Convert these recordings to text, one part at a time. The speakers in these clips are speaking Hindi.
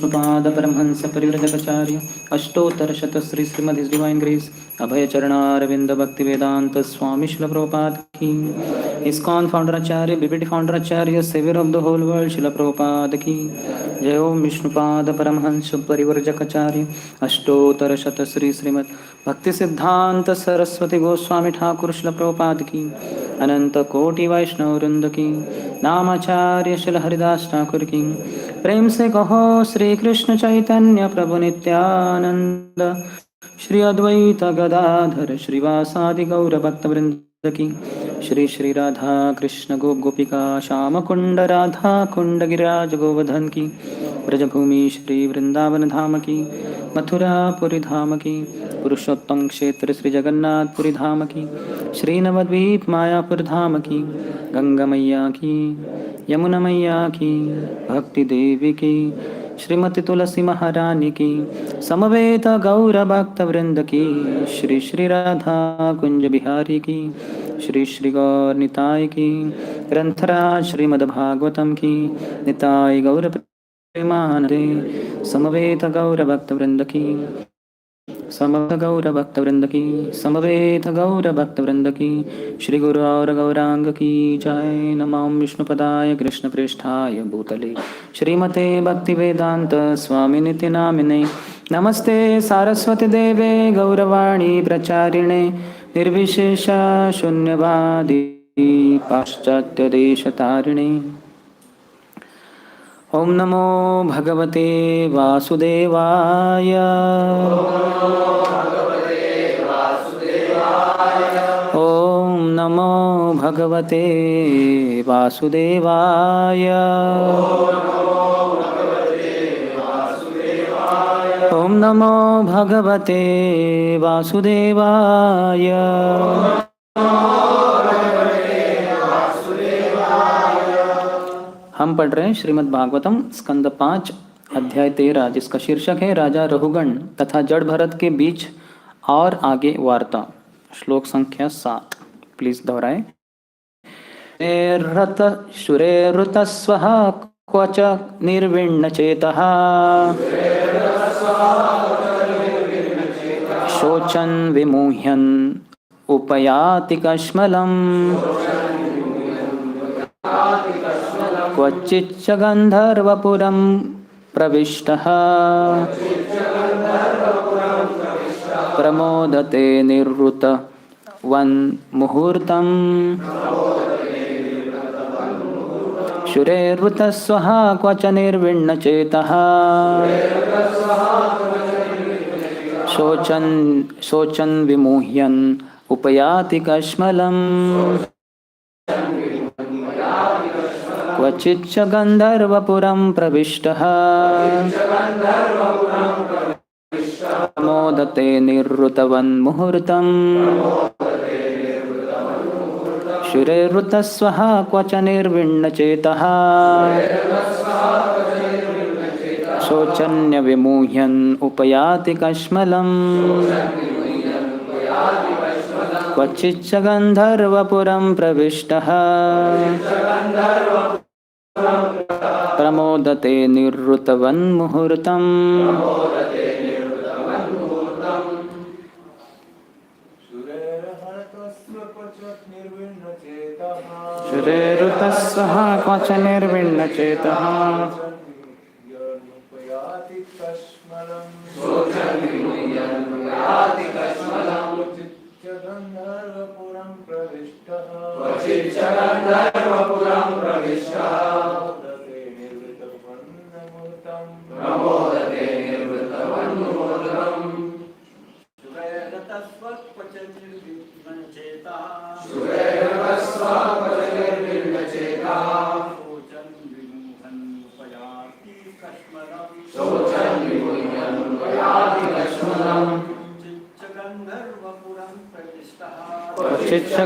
विष्णुपाद परमहंस परिव्रजकाचार्य अष्टोत्तर शत Shri Srimad his divine grace Abhay Charanaravinda Bhakti Vedanta Swami Srila Prabhupada की। ISKCON founder acharya BBT founder acharya saviour of the whole world Srila Prabhupada की जय। ओम विष्णुपाद परमहंस परिव्रजकाचार्य अष्टोत्तर शत श्री श्रीमद भक्ति सिद्धांत सरस्वती गोस्वामी ठाकुर शिल प्रभुपाद की अनंत कोटि वैष्णव वृंद की नामाचार्य शिल हरिदास ठाकुर की। प्रेम से कहो श्री कृष्ण चैतन्य प्रभु नित्यानंद श्री अद्वैत गदाधर श्रीवासादि गौर भक्तवृंद की। श्री श्री राधा कृष्ण गोपिका श्याम कुंड राधा कुंड गिरिराज गोवर्धन की। ब्रजभूमि श्री वृंदावन धाम की मथुरापुरी धाम की। पुरुषोत्तम क्षेत्र श्री जगन्नाथपुरी धाम की। श्री नवद्वीप मायापुर धाम की। गंगा मैया की यमुना मैया की भक्ति देवी की श्रीमती तुलसी महारानी की समवेत गौर भक्त वृंद की। श्री श्री राधा कुंज बिहारी की श्री श्री गौर निताय की। ग्रंथराज श्रीमद् भागवतम की निताय गौर प्रेमानंदे समवेत गौर भक्त वृंद की समवेत गौर भक्त वृंद की समवेत गौर भक्त वृंद की। श्री गुरु और गौरांग की जय। नमो विष्णुपदाय कृष्ण पृष्ठाय भूतले श्रीमते भक्ति वेदांत स्वामी नित्य नामिने नमस्ते सारस्वती देवे गौरवाणी प्रचारिणे निर्विशेष शून्यवादी पाश्चात्य देश तारिणे। ओम नमो भगवते वासुदेवाय ओम नमो भगवते वासुदेवाय ओम नमो भगवते वासुदेवाय। हम पढ़ रहे हैं श्रीमद् भागवतम स्कंद 5 अध्याय 13 जिसका शीर्षक है राजा रघुगण तथा जड़ भरत के बीच और आगे वार्ता। श्लोक संख्या 7 प्लीज दोहराए। शुरेरुतस्वः क्वच निर्विण्ण चेतः शोचन विमुह्यन उपयाति कश्मलम् क्वचिच्च गंधर्वपुरं प्रविष्टः प्रमोदते निर्वृत वन मुहूर्तम् शुरेर्वृतस्वः क्वच निर्विण्ण चेतः शोचन विमुह्यन उपयाति कश्मलम् क्वचिच्च गंधर्वपुरं प्रविष्टः प्रमोदते निर्वृतवन्मुहूर्तम् शुरेर्वृतस्वः क्वच निर्विण्ण चेतः शोचन्य विमुह्यन उपयाति कश्मलम् क्वचिच्च गंधर्वपुरं प्रविष्टः प्रमोदते निर्वृतवन्मुहूर्तम् शुरेरुतस्वः क्वच निर्विण्ण चेतः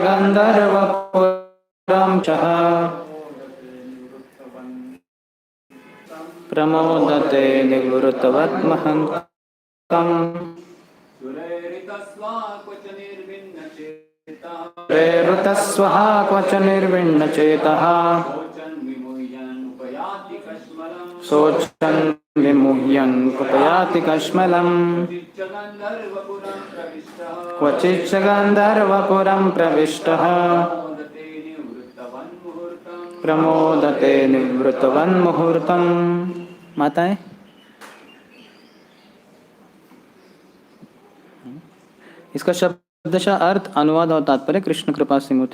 गंधर्वपुरं च प्रमोदते निवृत्तवन्मुहूर्तम् शुरेर्वृतस्वः क्वच निर्विण्ण चेतः शोचन् विमुह्यन् यं कुपयाति कश्मलं क्वचिच्च गन्धर्वपुरं प्रविष्टः प्रमोदते निवृत्तवन्मुहूर्तम्। माताएं, इसका शब्दशः अर्थ, अनुवाद और तात्पर्य कृष्ण कृपा सिंह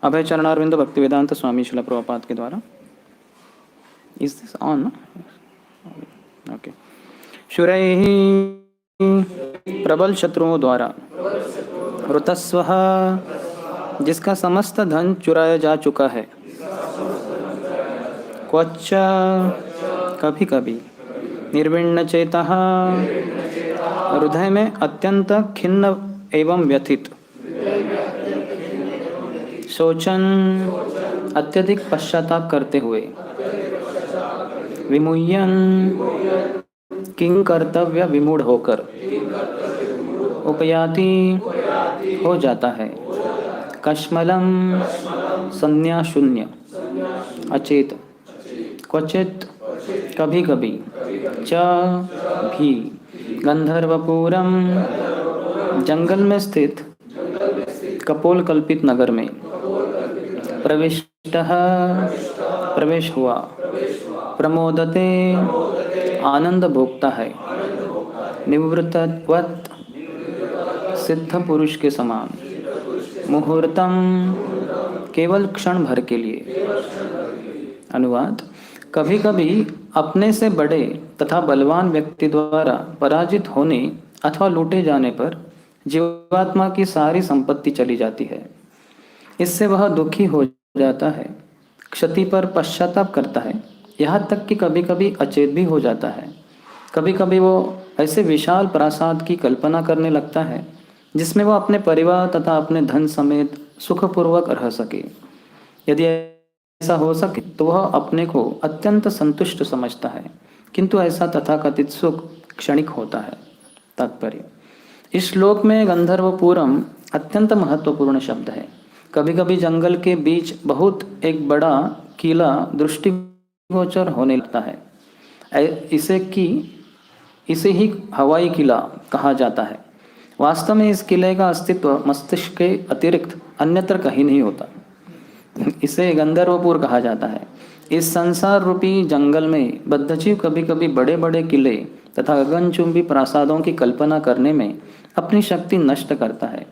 अभय चरणारविंद भक्ति वेदांत स्वामी शिला प्रभुपाद के द्वारा। Is this on? ओके। शूरैः प्रबल शत्रुओं द्वारा, ऋतस्वः जिसका समस्त धन चुराया जा चुका है, क्वच कभी कभी, निर्विण्ण चेतः हृदय में अत्यंत खिन्न एवं व्यथित, शोचन अत्यधिक पश्चाताप करते हुए, विमुह्यन किंग कर्तव्य विमूढ़ होकर, उपयाति हो जाता है, कश्मलम संज्ञा शून्य, अचेत, क्वचित कभी कभी, च भी, गंधर्वपुरम जंगल में स्थित कपोल कल्पित नगर में, प्रविष्टः प्रवेश हुआ, प्रमोदते आनंद भोगता है, निवृत्तवत् सिद्ध पुरुष के समान, मुहूर्तम केवल क्षण भर के लिए। अनुवाद: कभी कभी अपने से बड़े तथा बलवान व्यक्ति द्वारा पराजित होने अथवा लूटे जाने पर जीवात्मा की सारी संपत्ति चली जाती है। इससे वह दुखी हो जाता है, क्षति पर पश्चाताप करता है, यहाँ तक कि कभी कभी अचेत भी हो जाता है। कभी कभी वो ऐसे विशाल प्रासाद की कल्पना करने लगता है जिसमें वह अपने परिवार तथा अपने धन समेत सुखपूर्वक रह सके। यदि ऐसा हो सके तो वह अपने को अत्यंत संतुष्ट समझता है, किंतु ऐसा तथाकथित सुख क्षणिक होता है। तात्पर्य: इस श्लोक में गंधर्वपुरम अत्यंत महत्वपूर्ण शब्द है। कभी कभी जंगल के बीच बहुत एक बड़ा किला दृष्टिगोचर होने लगता है। इसे ही हवाई किला कहा जाता है। वास्तव में इस किले का अस्तित्व मस्तिष्क के अतिरिक्त अन्यत्र कहीं नहीं होता। इसे गंधर्वपुर कहा जाता है। इस संसार रूपी जंगल में बद्धजीव कभी कभी बड़े बड़े किले तथा गगनचुंबी प्रासादों की कल्पना करने में अपनी शक्ति नष्ट करता है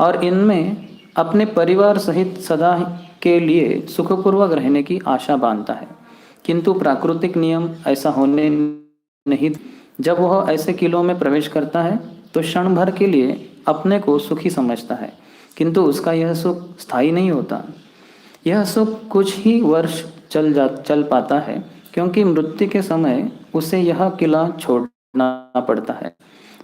और इनमें अपने परिवार सहित सदा के लिए सुखपूर्वक रहने की आशा बांधता है। किंतु प्राकृतिक नियम ऐसा होने नहीं। जब वह ऐसे किलों में प्रवेश करता है तो क्षण भर के लिए अपने को सुखी समझता है, किंतु उसका यह सुख स्थायी नहीं होता। यह सुख कुछ ही वर्ष चल पाता है, क्योंकि मृत्यु के समय उसे यह किला छोड़ना पड़ता है।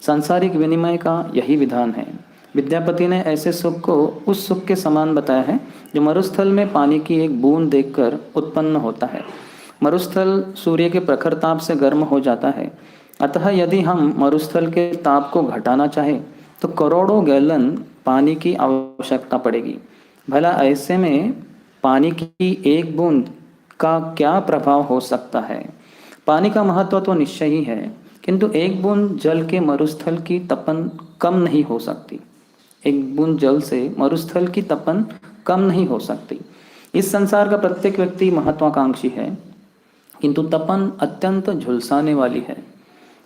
सांसारिक विनिमय का यही विधान है। विद्यापति ने ऐसे सुख को उस सुख के समान बताया है जो मरुस्थल में पानी की एक बूंद देखकर उत्पन्न होता है। मरुस्थल सूर्य के प्रखर ताप से गर्म हो जाता है, अतः यदि हम मरुस्थल के ताप को घटाना चाहें तो करोड़ों गैलन पानी की आवश्यकता पड़ेगी। भला ऐसे में पानी की एक बूंद का क्या प्रभाव हो सकता है? पानी का महत्व तो निश्चय ही है, किंतु एक बूंद जल के मरुस्थल की तपन कम नहीं हो सकती। एक बूंद जल से मरुस्थल की तपन कम नहीं हो सकती। इस संसार का प्रत्येक व्यक्ति महत्वाकांक्षी है, किंतु तपन अत्यंत झुलसाने वाली है।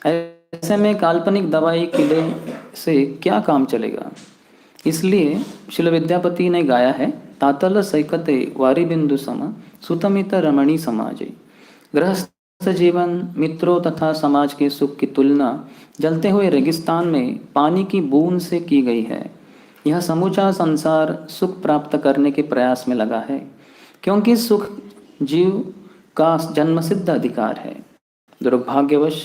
ऐसे में काल्पनिक दवाई किले से क्या काम चलेगा? इसलिए श्रील विद्यापति ने गाया है, तातल सैकते वारी बिंदु सम सुतमित रमणी समाजे। गृहस्थ जीवन, मित्रों तथा समाज के सुख की तुलना जलते हुए रेगिस्तान में पानी की बूंद से की गई है। यह समूचा संसार सुख प्राप्त करने के प्रयास में लगा है, क्योंकि सुख जीव का जन्मसिद्ध अधिकार है। दुर्भाग्यवश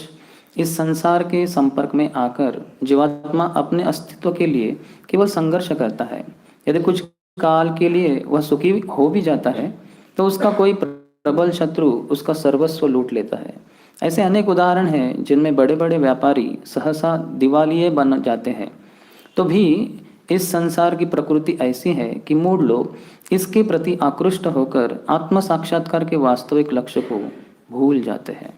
इस संसार के संपर्क में आकर जीवात्मा अपने अस्तित्व के लिए केवल संघर्ष करता है। यदि कुछ काल के लिए वह सुखी हो भी जाता है तो उसका कोई प्रबल शत्रु उसका सर्वस्व लूट लेता है। ऐसे अनेक उदाहरण हैं जिनमें बड़े बड़े व्यापारी सहसा दिवालिये बन जाते हैं। तो भी इस संसार की प्रकृति ऐसी है कि मूढ़ लोग इसके प्रति आकृष्ट होकर आत्म साक्षात्कार के वास्तविक लक्ष्य को भूल जाते हैं।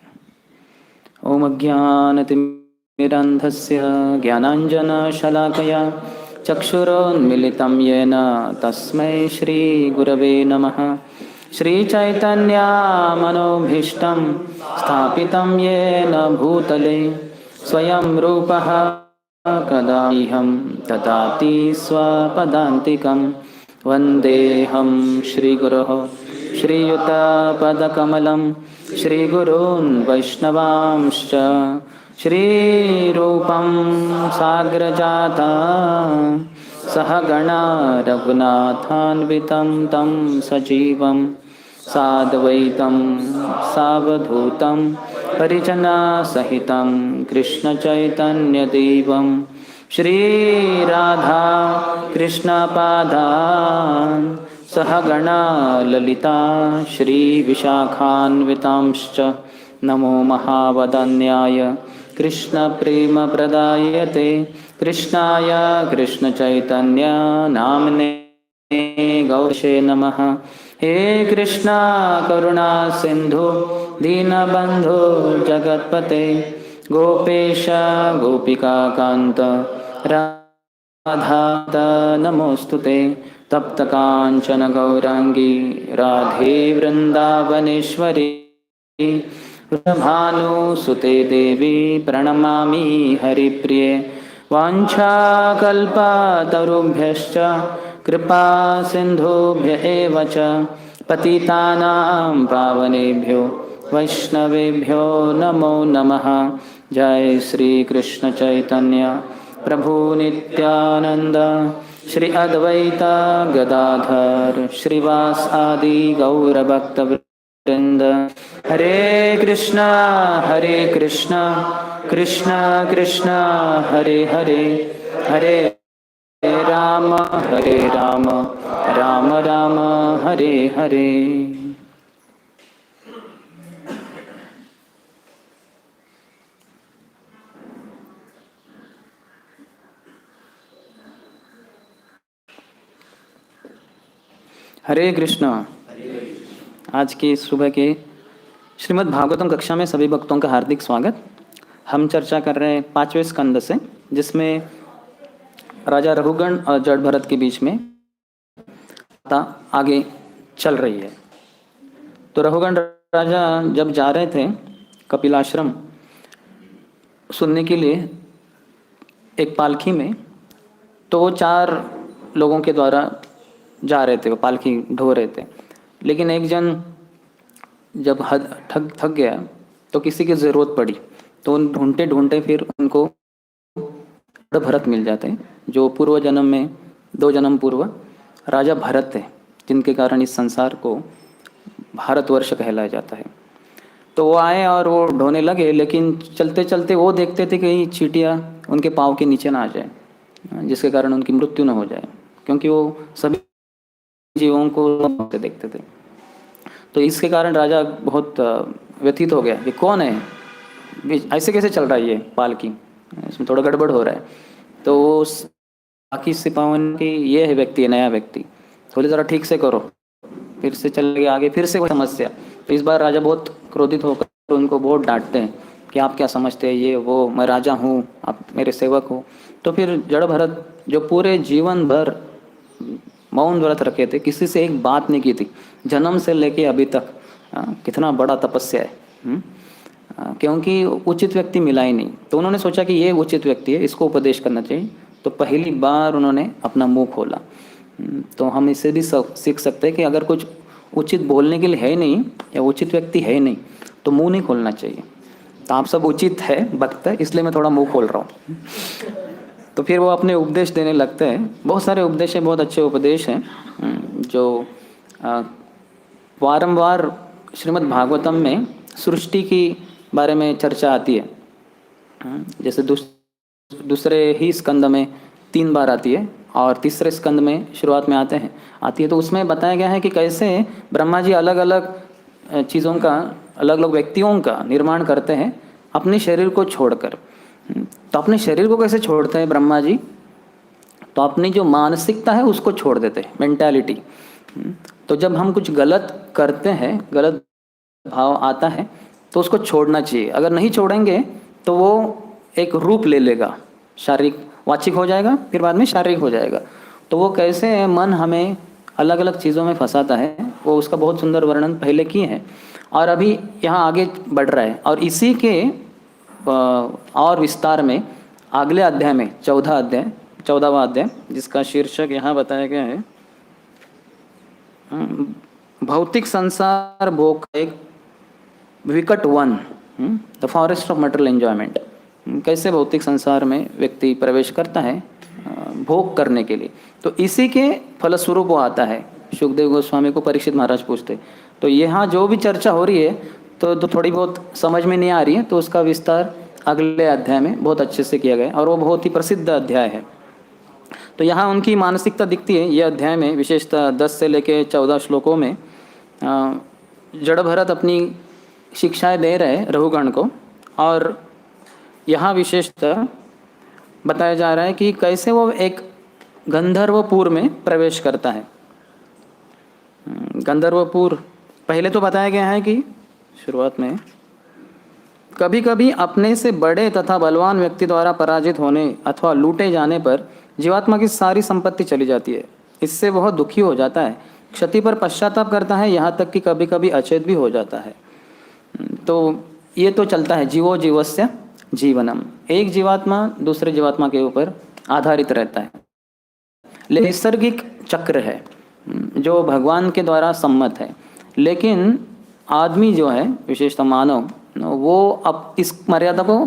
ॐ अज्ञानतिमिरन्धस्य ज्ञानाञ्जनशलाकया चक्षुरोन्मिलितं येन तस्मै श्रीगुरवे नमः। श्रीचैतन्यमनोभीष्टं स्थापितं येन भूतले स्वयं रूपः कदाहं ददाति स्वपदान्तिकं। वन्देऽहं श्रीगुरोः श्रीयुतपदकमलं श्रीगुरून् वैष्णवांश्च श्रीरूपं साग्रजाता सहगणा रघुनाथान्वितं तं सजीवं साद्वैतं सावधूतं परिजनसहितं कृष्णचैतन्यदेवं श्रीराधा कृष्णपादान् सहगणा ललिता श्रीविशाखान्वितांश्च नमो महावदन्याय कृष्णप्रेमप्रदायते कृष्णाय कृष्णचैतन्य नाम्ने गौषे नमः। हे कृष्णा करुणा सिंधु दीनबंधु जगत्पते गोपेश गोपिका कांत राधात नमोस्तुते। तप्त कांचन गौरांगी राधे वृंदावनेश्वरी भानुसुते देवी प्रणमामि हरिप्रिये। वाञ्छाकल्पतरुभ्यश्च कृपा सिन्धुभ्य एव च पतितानां पावनेभ्यो वैष्णवेभ्यो नमो नमः। जय श्री कृष्ण चैतन्य प्रभु नित्यानंद श्री अद्वैत गदाधर श्रीवास आदि गौरभक्तवृंद। हरे कृष्णा कृष्णा कृष्णा हरे हरे हरे राम राम राम हरे हरे। हरे कृष्णा। आज की सुबह के श्रीमद् भागवतम कक्षा में सभी भक्तों का हार्दिक स्वागत। हम चर्चा कर रहे हैं 5वें स्कंद से, जिसमें राजा रघुगण और जड़ भरत के बीच में आगे चल रही है। तो रघुगण राजा जब जा रहे थे कपिलाश्रम सुनने के लिए एक पालकी में, तो वो 4 लोगों के द्वारा जा रहे थे, वो पालकी ढो रहे थे। लेकिन एक जन जब थक गया तो किसी की ज़रूरत पड़ी, तो उन ढूंढते ढूंढते फिर उनको भरत मिल जाते हैं, जो पूर्व जन्म में 2 जन्म पूर्व राजा भरत थे, जिनके कारण इस संसार को भारतवर्ष कहलाया जाता है। तो वो आए और वो ढोने लगे, लेकिन चलते चलते वो देखते थे कि चींटियाँ उनके पाँव के नीचे ना आ जाए, जिसके कारण उनकी मृत्यु न हो जाए, क्योंकि वो सभी जीवों को देखते थे। तो इसके कारण राजा बहुत व्यथित हो गया कि कौन है, ऐसे कैसे चल रहा है ये पालकी, इसमें थोड़ा गड़बड़ हो रहा है। तो बाकी सिपाहियों की ये है व्यक्ति है, नया व्यक्ति, थोड़ी ज़रा ठीक से करो। फिर से चल गए आगे, फिर से कोई समस्या। तो इस बार राजा बहुत क्रोधित होकर उनको बहुत डांटते हैं कि आप क्या समझते हैं, ये वो, मैं राजा हूँ, आप मेरे सेवक हो। तो फिर जड़ भरत जो पूरे जीवन भर मौन व्रत रखे थे, किसी से एक बात नहीं की थी, जन्म से लेके अभी तक, कितना बड़ा तपस्या है। क्योंकि उचित व्यक्ति मिला ही नहीं, तो उन्होंने सोचा कि ये उचित व्यक्ति है, इसको उपदेश करना चाहिए। तो पहली बार उन्होंने अपना मुंह खोला। तो हम इससे भी सीख सकते हैं कि अगर कुछ उचित बोलने के लिए है नहीं या उचित व्यक्ति है नहीं, तो मुंह नहीं खोलना चाहिए। तो आप सब उचित है वक्त है, इसलिए मैं थोड़ा मुंह खोल रहा हूँ। तो फिर वो अपने उपदेश देने लगते हैं। बहुत सारे उपदेश हैं, बहुत अच्छे उपदेश हैं, जो वारंवार श्रीमद् भागवतम में सृष्टि की बारे में चर्चा आती है। जैसे दूसरे ही स्कंद में 3 बार आती है, और तीसरे स्कंद में शुरुआत में आती है। तो उसमें बताया गया है कि कैसे ब्रह्मा जी अलग अलग चीज़ों का, अलग अलग व्यक्तियों का निर्माण करते हैं अपने शरीर को छोड़कर। तो अपने शरीर को कैसे छोड़ते हैं ब्रह्मा जी? तो अपनी जो मानसिकता है उसको छोड़ देते हैं, मेंटालिटी। तो जब हम कुछ गलत करते हैं, गलत भाव आता है, तो उसको छोड़ना चाहिए। अगर नहीं छोड़ेंगे तो वो एक रूप ले लेगा, शारीरिक वाचिक हो जाएगा, फिर बाद में शारीरिक हो जाएगा। तो वो कैसे मन हमें अलग अलग चीज़ों में फंसाता है, वो उसका बहुत सुंदर वर्णन पहले किए हैं और अभी यहाँ आगे बढ़ रहा है। और इसी के और विस्तार में अगले अध्याय में 14वां अध्याय, जिसका शीर्षक यहाँ बताया गया है भौतिक संसार भोग का एक विकट one, the forest of material enjoyment. कैसे भौतिक संसार में व्यक्ति प्रवेश करता है भोग करने के लिए, तो इसी के फलस्वरूप वो आता है। सुखदेव गोस्वामी को परीक्षित महाराज पूछते, तो यहाँ जो भी चर्चा हो रही है तो थोड़ी बहुत समझ में नहीं आ रही है, तो उसका विस्तार अगले अध्याय में बहुत अच्छे से किया गया और वो बहुत ही प्रसिद्ध अध्याय है। तो यहाँ उनकी मानसिकता दिखती है ये अध्याय में, विशेषतः 10 से लेकर 14 श्लोकों में जड़ भरत अपनी शिक्षाएं दे रहे रघुगण को, और यहाँ विशेषतः बताया जा रहा है कि कैसे वो एक गंधर्वपुर में प्रवेश करता है। गंधर्वपुर पहले तो बताया गया है कि शुरुआत में कभी कभी अपने से बड़े तथा बलवान व्यक्ति द्वारा पराजित होने अथवा लूटे जाने पर जीवात्मा की सारी संपत्ति चली जाती है। इससे बहुत दुखी हो जाता है, क्षति पर पश्चाताप करता है, यहाँ तक कि कभी कभी अचेत भी हो जाता है। तो ये तो चलता है जीवो जीवस्य जीवनम, एक जीवात्मा दूसरे जीवात्मा के ऊपर आधारित रहता है। लेकिन नैसर्गिक चक्र है जो भगवान के द्वारा सम्मत है, लेकिन आदमी जो है विशेषतः मानव, वो अब इस मर्यादा को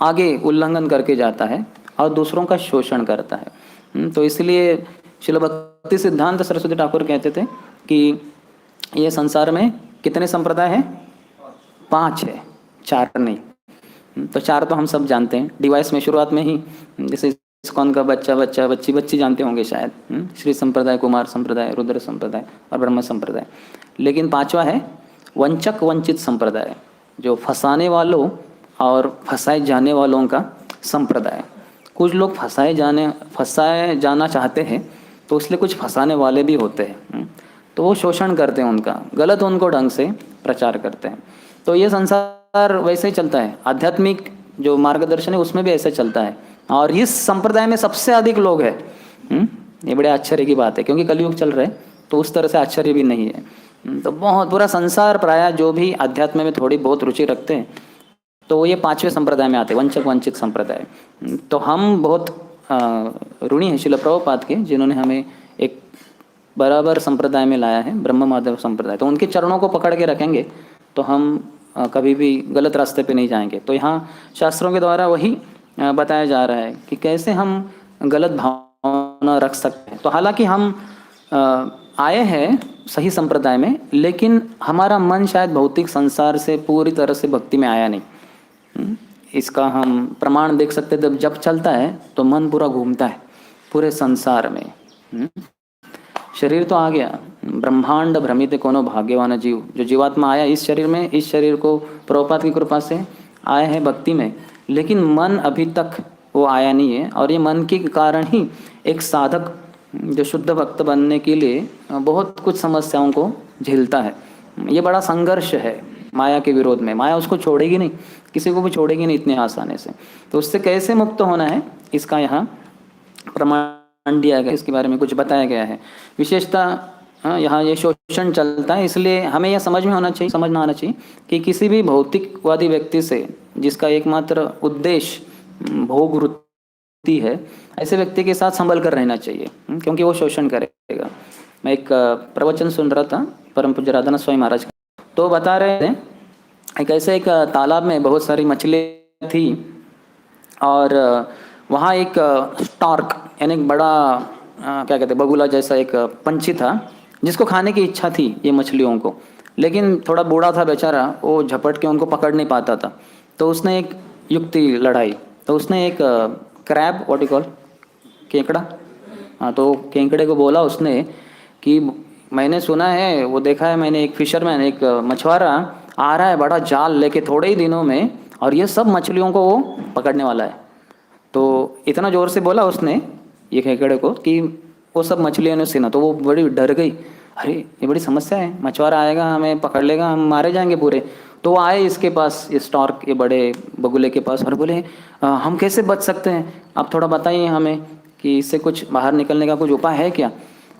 आगे उल्लंघन करके जाता है और दूसरों का शोषण करता है। तो इसलिए श्रील भक्ति सिद्धांत सरस्वती ठाकुर कहते थे कि ये संसार में कितने संप्रदाय हैं? 5 है, 4 नहीं। तो 4 तो हम सब जानते हैं। डिवाइस में शुरुआत में ही जैसे इस्कॉन का बच्चा बच्चा बच्ची बच्ची जानते होंगे शायद, श्री संप्रदाय, कुमार संप्रदाय, रुद्र संप्रदाय और ब्रह्म संप्रदाय। लेकिन 5वां है वंचक वंचित संप्रदाय, जो फंसाने वालों और फंसाए जाने वालों का संप्रदाय। कुछ लोग फंसाए जाना चाहते हैं, तो इसलिए कुछ फंसाने वाले भी होते हैं, तो वो शोषण करते हैं उनका, गलत उनको ढंग से प्रचार करते हैं। तो ये संसार वैसे ही चलता है, आध्यात्मिक जो मार्गदर्शन है उसमें भी ऐसे चलता है। और इस संप्रदाय में सबसे अधिक लोग हैं। ये बड़े आश्चर्य की बात है, क्योंकि कलयुग चल रहा है, तो उस तरह से आश्चर्य भी नहीं है। तो बहुत पूरा संसार प्रायः जो भी अध्यात्म में थोड़ी बहुत रुचि रखते हैं, तो वो ये 5वें संप्रदाय में आते हैं, वंचक वंचित संप्रदाय। तो हम बहुत ऋणी हैं श्रील प्रभुपाद के, जिन्होंने हमें एक बराबर संप्रदाय में लाया है, ब्रह्म माधव संप्रदाय। तो उनके चरणों को पकड़ के रखेंगे तो हम कभी भी गलत रास्ते पे नहीं जाएंगे। तो यहाँ शास्त्रों के द्वारा वही बताया जा रहा है कि कैसे हम गलत भावना रख सकते हैं। तो हालांकि हम आए हैं सही संप्रदाय में, लेकिन हमारा मन शायद भौतिक संसार से पूरी तरह से भक्ति में आया नहीं। इसका हम प्रमाण देख सकते हैं, जब चलता है तो मन पूरा घूमता है पूरे संसार में। शरीर तो आ गया, ब्रह्मांड भ्रमित कोनो भाग्यवान जीव, जो जीवात्मा आया इस शरीर में, इस शरीर को प्रभुपाद की कृपा से आए हैं भक्ति में, लेकिन मन अभी तक वो आया नहीं है। और ये मन के कारण ही एक साधक जो शुद्ध भक्त बनने के लिए बहुत कुछ समस्याओं को झेलता है। ये बड़ा संघर्ष है माया के विरोध में। माया उसको छोड़ेगी नहीं, किसी को भी छोड़ेगी नहीं इतने आसानी से। तो उससे कैसे मुक्त होना है, इसका यहाँ प्रमाण दिया गया, इसके बारे में कुछ बताया गया है। विशेषतः यहाँ ये शोषण चलता है, इसलिए हमें यह समझना आना चाहिए कि किसी भी भौतिकवादी व्यक्ति से जिसका एकमात्र उद्देश्य भोग वृत्ति है, ऐसे व्यक्ति के साथ संभल कर रहना चाहिए, क्योंकि वो शोषण करेगा। मैं एक प्रवचन सुन रहा था परम पूज्य राधानाथ स्वामी महाराज का, तो बता रहे थे एक ऐसे एक तालाब में बहुत सारी मछलियाँ थी, और वहाँ एक स्टार्क यानी एक बड़ा क्या कहते हैं बगुला जैसा एक पंछी था, जिसको खाने की इच्छा थी ये मछलियों को, लेकिन थोड़ा बूढ़ा था बेचारा, वो झपट के उनको पकड़ नहीं पाता था। तो उसने एक युक्ति लड़ाई, तो उसने एक क्रैब, व्हाट यू कॉल, केकड़ा, हाँ, तो केकड़े को बोला उसने कि मैंने सुना है, वो देखा है मैंने, एक फिशरमैन, एक मछुआरा आ रहा है बड़ा जाल लेके थोड़े ही दिनों में, और ये सब मछलियों को वो पकड़ने वाला है। तो इतना ज़ोर से बोला उसने ये केकड़े को कि वो सब मछलियों ने सुना, तो वो बड़ी डर गई, अरे ये बड़ी समस्या है, मछुआरा आएगा हमें पकड़ लेगा, हम मारे जाएंगे पूरे। तो वो आए इसके पास, ये स्टॉर्क, ये बड़े बगुले के पास, और बोले हम कैसे बच सकते हैं, आप थोड़ा बताइए हमें कि इससे कुछ बाहर निकलने का कुछ उपाय है क्या।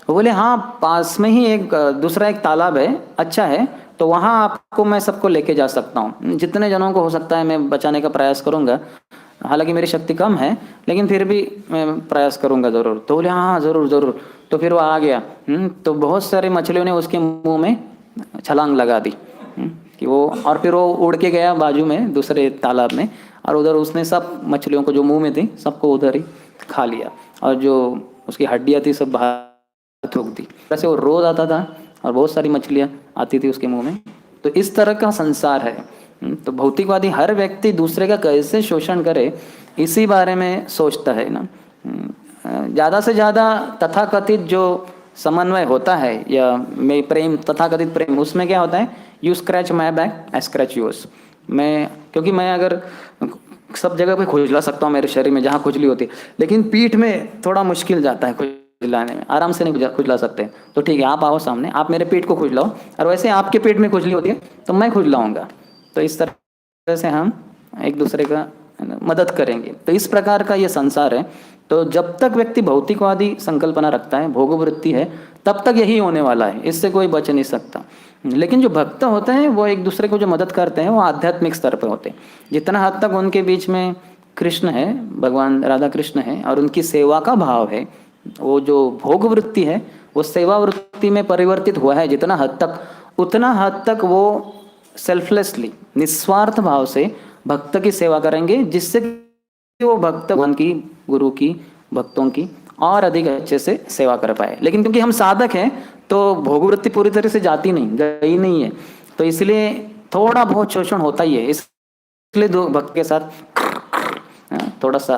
वो बोले हाँ, पास में ही एक दूसरा एक तालाब है, अच्छा है, तो वहाँ आपको मैं सबको लेके जा सकता हूँ, जितने जनों को हो सकता है मैं बचाने का प्रयास करूँगा, हालांकि मेरी शक्ति कम है लेकिन फिर भी मैं प्रयास करूँगा ज़रूर। तो बोले हाँ हाँ ज़रूर ज़रूर। तो फिर वो आ गया। तो बहुत सारी मछलियों ने उसके मुंह में छलांग लगा दी। कि वो, और फिर वो उड़ के गया बाजू में दूसरे तालाब में, और उधर उसने सब मछलियों को जो मुंह में थी सबको उधर ही खा लिया, और जो उसकी हड्डियाँ थी सब बाहर थूक दी। वैसे वो रोज आता था और बहुत सारी मछलियाँ आती थी उसके मुंह में। तो इस तरह का संसार है। तो भौतिकवादी हर व्यक्ति दूसरे का कैसे शोषण करे इसी बारे में सोचता है ना। ज़्यादा से ज़्यादा तथाकथित जो समन्वय होता है या मैं प्रेम, तथाकथित प्रेम, उसमें क्या होता है, you scratch my back I scratch yours. मैं, क्योंकि मैं अगर सब जगह पे खुजला सकता हूँ मेरे शरीर में जहाँ खुजली होती है, लेकिन पीठ में थोड़ा मुश्किल जाता है खुजलाने में, आराम से नहीं खुजला सकते। तो ठीक है, आप आओ सामने, आप मेरे पेट को खुजलाओ, और वैसे आपके पेट में खुजली होती है तो मैं खुजलाऊंगा। तो इस तरह से हम एक दूसरे का मदद करेंगे। तो इस प्रकार का ये संसार है। तो जब तक व्यक्ति भौतिकवादी संकल्पना रखता है, भोगवृत्ति है, तब तक यही होने वाला है, इससे कोई बच नहीं सकता। लेकिन जो भक्त होते हैं वो एक दूसरे को जो मदद करते हैं वो आध्यात्मिक स्तर पर होते हैं। जितना हद तक उनके बीच में कृष्ण है, भगवान राधा कृष्ण है, और उनकी सेवा का भाव है, वो जो भोग वृत्ति है वो सेवा वृत्ति में परिवर्तित हुआ है जितना हद तक, उतना हद तक वो सेल्फलेसली, निस्वार्थ भाव से भक्त की सेवा करेंगे, जिससे वो भक्त भगवान की, गुरु की, भक्तों की और अधिक अच्छे से सेवा कर पाए। लेकिन क्योंकि हम साधक हैं तो भोगवृत्ति पूरी तरह से जाती नहीं, गई नहीं है, तो इसलिए थोड़ा बहुत शोषण होता ही है। इसलिए दो भक्त के साथ थोड़ा सा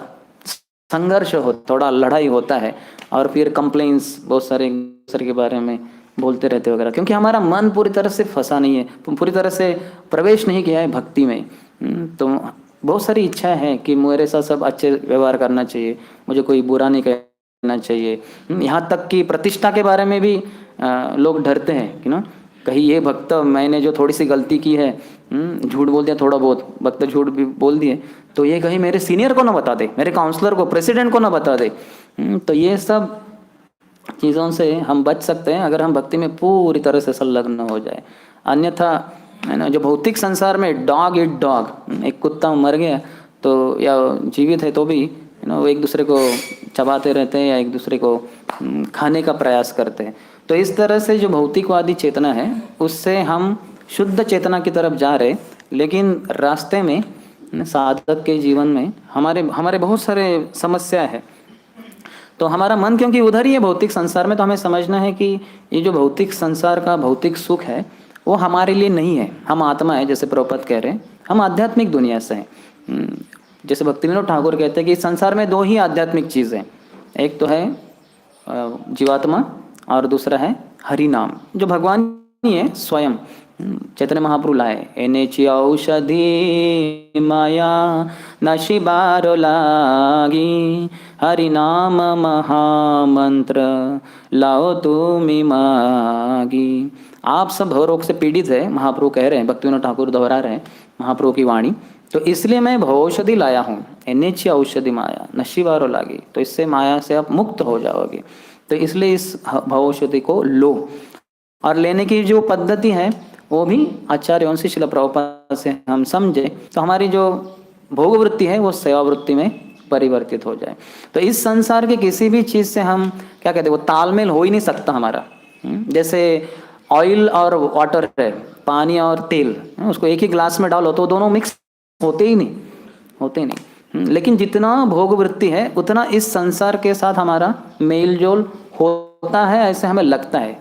संघर्ष हो, थोड़ा लड़ाई होता है, और फिर कंप्लेंट्स बहुत सारे दूसरे के बारे में बोलते रहते वगैरह, क्योंकि हमारा मन पूरी तरह से फंसा नहीं है, पूरी तरह से प्रवेश नहीं किया है भक्ति में। तो बहुत सारी इच्छा है कि मेरे साथ सब अच्छे व्यवहार करना चाहिए, मुझे कोई बुरा नहीं कहना चाहिए। यहाँ तक कि प्रतिष्ठा के बारे में भी लोग डरते हैं कि ना, कहीं ये भक्त, मैंने जो थोड़ी सी गलती की है, झूठ बोल दिया, थोड़ा बहुत भक्त झूठ भी बोल दिए, तो ये कहीं मेरे सीनियर को ना बता दे, मेरे काउंसलर को, प्रेसिडेंट को ना बता दे। तो ये सब चीज़ों से हम बच सकते हैं अगर हम भक्ति में पूरी तरह से संलग्न हो जाए। अन्यथा है ना, जो भौतिक संसार में डॉग इट डॉग, एक कुत्ता मर गया तो, या जीवित है तो भी वो एक दूसरे को चबाते रहते हैं या एक दूसरे को खाने का प्रयास करते हैं। तो इस तरह से जो भौतिकवादी चेतना है उससे हम शुद्ध चेतना की तरफ जा रहे, लेकिन रास्ते में साधक के जीवन में हमारे बहुत सारे समस्या है। तो हमारा मन क्योंकि उधर ही है भौतिक संसार में, तो हमें समझना है कि ये जो भौतिक संसार का भौतिक सुख है वो हमारे लिए नहीं है। हम आत्मा है, जैसे प्रभुपाद कह रहे हैं, हम आध्यात्मिक दुनिया से हैं। जैसे भक्तिविनोद ठाकुर कहते हैं कि इस संसार में दो ही आध्यात्मिक चीज़ें, एक तो है जीवात्मा और दूसरा है हरि नाम, जो भगवान ही है स्वयं। चैतन्य महाप्रभु लाए, एनेची औषधि माया नशी बारो लागी, हरि नाम महामंत्र लाओ तुमी मागी। आप सब भवरोग से पीड़ित है, महाप्रभु कह रहे हैं, भक्तिविनोद ठाकुर दोहरा रहे हैं महाप्रभु की वाणी। तो इसलिए मैं भवौषधि लाया हूँ, एनेची औषधि माया नशी बारो लागी, तो इससे माया से आप मुक्त हो जाओगे। तो इसलिए इस भवौषधि को लो, और लेने की जो पद्धति है वो भी आचार्यों से, शिला प्रभुपाद से हम समझे तो हमारी जो भोग वृत्ति है वो सेवा वृत्ति में परिवर्तित हो जाए। तो इस संसार के किसी भी चीज़ से हम क्या कहते हैं, वो तालमेल हो ही नहीं सकता हमारा। जैसे ऑयल और वाटर है, पानी और तेल, उसको एक ही ग्लास में डालो तो दोनों मिक्स होते ही नहीं। लेकिन जितना भोग वृत्ति है उतना इस संसार के साथ हमारा मेल जोल होता है, ऐसे हमें लगता है।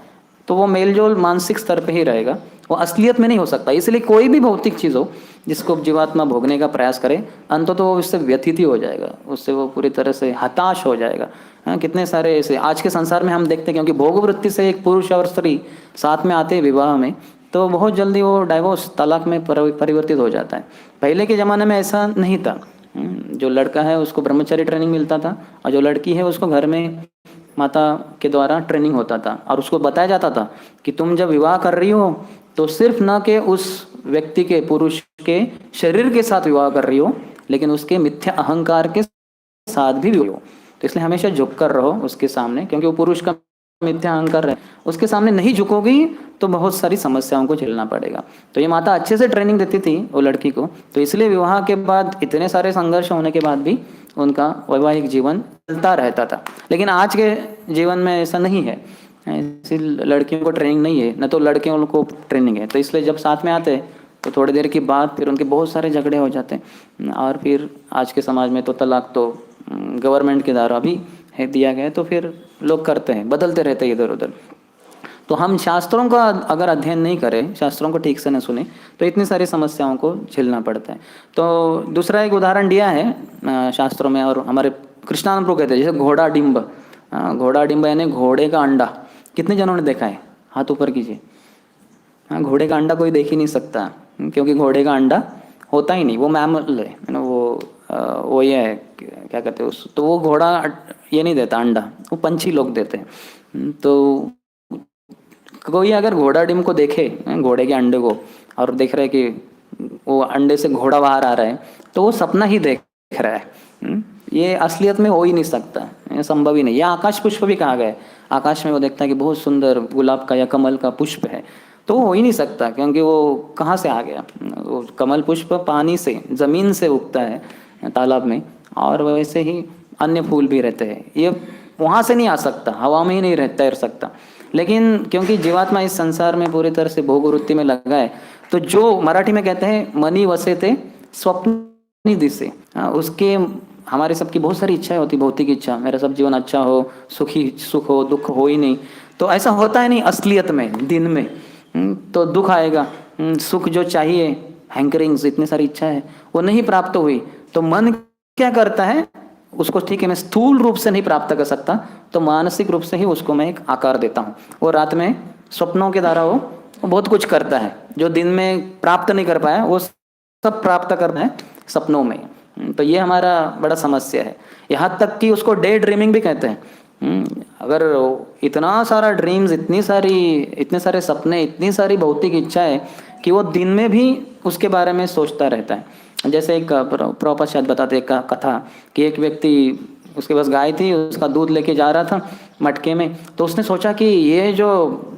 तो वो मेलजोल मानसिक स्तर पे ही रहेगा, वो असलियत में नहीं हो सकता। इसलिए कोई भी भौतिक चीज़ हो जिसको जीवात्मा भोगने का प्रयास करे, अंत तो वो उससे व्यथित ही हो जाएगा, उससे वो पूरी तरह से हताश हो जाएगा। हाँ, कितने सारे ऐसे आज के संसार में हम देखते हैं, क्योंकि भोग वृत्ति से एक पुरुष और स्त्री साथ में आते हैं विवाह में, तो बहुत जल्दी वो डाइवोर्स, तलाक में परिवर्तित हो जाता है। पहले के ज़माने में ऐसा नहीं था। जो लड़का है उसको ब्रह्मचर्य ट्रेनिंग मिलता था, और जो लड़की है उसको घर में माता के द्वारा ट्रेनिंग होता था, और उसको बताया जाता था कि तुम जब विवाह कर रही हो तो सिर्फ न कि उस व्यक्ति के, पुरुष के शरीर के साथ विवाह कर रही हो, लेकिन उसके मिथ्या अहंकार के साथ भी हो। तो इसलिए हमेशा झुक कर रहो उसके सामने, क्योंकि वो पुरुष का मिथ्या अहंकार है, उसके सामने नहीं झुकोगी तो बहुत सारी समस्याओं को झेलना पड़ेगा। तो ये माता अच्छे से ट्रेनिंग देती थी वो लड़की को, तो इसलिए विवाह के बाद इतने सारे संघर्ष होने के बाद भी उनका वैवाहिक जीवन चलता रहता था। लेकिन आज के जीवन में ऐसा नहीं है, ऐसी लड़कियों को ट्रेनिंग नहीं है, न तो लड़कियों को ट्रेनिंग है। तो इसलिए जब साथ में आते तो थोड़ी देर के बाद फिर उनके बहुत सारे झगड़े हो जाते हैं। और फिर आज के समाज में तो तलाक तो गवर्नमेंट के द्वारा भी है दिया गया है, तो फिर लोग करते हैं, बदलते रहते हैं इधर उधर। तो हम शास्त्रों का अगर अध्ययन नहीं करें, शास्त्रों को ठीक से न सुने, तो इतनी सारी समस्याओं को झेलना पड़ता है। तो दूसरा एक उदाहरण दिया है शास्त्रों में, और हमारे कृष्णानंद प्रभु कहते हैं, जैसे घोड़ा डिम्ब। घोड़ा डिम्ब यानी घोड़े का अंडा। कितने जनों ने देखा है? हाथ ऊपर कीजिए। हाँ, घोड़े का अंडा कोई देख ही नहीं सकता, क्योंकि घोड़े का अंडा होता ही नहीं, वो मैमल है ना, वो ये है, क्या कहते हैं उस, तो वो घोड़ा ये नहीं देता अंडा, वो पंछी लोग देते हैं। तो कोई अगर घोड़ा डिम को देखे, घोड़े के अंडे को, और देख रहा है कि वो अंडे से घोड़ा बाहर आ रहा है, तो वो सपना ही देख रहा है। ये असलियत में हो ही नहीं सकता, ये संभव ही नहीं। या आकाश पुष्प भी कहा गया है, आकाश में वो देखता है कि बहुत सुंदर गुलाब का या कमल का पुष्प है, तो वो हो ही नहीं सकता, क्योंकि वो कहाँ से आ गया? वो कमल पुष्प पानी से, जमीन से उगता है तालाब में, और वैसे ही अन्य फूल भी रहते हैं, ये वहाँ से नहीं आ सकता, हवा में ही नहीं तैर सकता। लेकिन क्योंकि जीवात्मा इस संसार में पूरी तरह से भोग वृत्ति में लगा है, तो जो मराठी में कहते हैं मनी वसे थे स्वप्न दिसे, उसके हमारे सबकी बहुत सारी इच्छाएं होती, भौतिक इच्छा, मेरा सब जीवन अच्छा हो, सुख हो, दुख हो ही नहीं। तो ऐसा होता है नहीं असलियत में, दिन में तो दुख आएगा, सुख जो चाहिए, हैंकरिंग्स, इतनी सारी इच्छा है, वो नहीं प्राप्त हुई, तो मन क्या करता है उसको, ठीक है मैं स्थूल रूप से नहीं प्राप्त कर सकता, तो मानसिक रूप से ही उसको मैं एक आकार देता हूँ। वो रात में स्वप्नों के द्वारा वो बहुत कुछ करता है, जो दिन में प्राप्त नहीं कर पाया वो सब प्राप्त करना है सपनों में। तो ये हमारा बड़ा समस्या है। यहाँ तक कि उसको डे ड्रीमिंग भी कहते हैं। अगर इतना सारा ड्रीम्स, इतने सारे सपने, इतनी सारी भौतिक इच्छाएं कि वो दिन में भी उसके बारे में सोचता रहता है। जैसे एक प्रॉपर शायद बताते एक कथा कि एक व्यक्ति, उसके पास गाय थी, उसका दूध लेके जा रहा था मटके में, तो उसने सोचा कि ये जो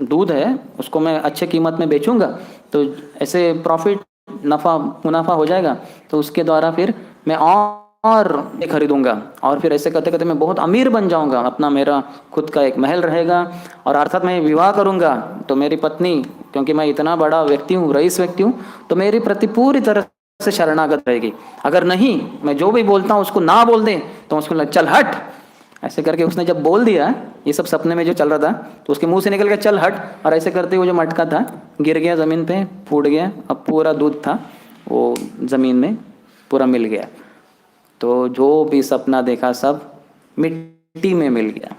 दूध है उसको मैं अच्छे कीमत में बेचूंगा तो ऐसे प्रॉफिट, नफा मुनाफा हो जाएगा, तो उसके द्वारा फिर मैं और खरीदूंगा, और फिर ऐसे करते करते मैं बहुत अमीर बन जाऊंगा, अपना मेरा खुद का एक महल रहेगा, और अर्थात मैं विवाह करूंगा तो मेरी पत्नी, क्योंकि मैं इतना बड़ा व्यक्ति हूँ, रईस व्यक्ति हूँ, तो मेरी प्रति पूरी तरह से शरणागत रहेगी। अगर नहीं, मैं जो भी बोलता हूँ उसको ना बोल दें तो उसको लग चल हट, ऐसे करके उसने जब बोल दिया, ये सब सपने में जो चल रहा था, तो उसके मुंह से निकल गया चल हट, और ऐसे करते हुए जो मटका था गिर गया जमीन पे, फूट गया, अब पूरा दूध था वो जमीन में पूरा मिल गया। तो जो भी सपना देखा सब मिट्टी में मिल गया।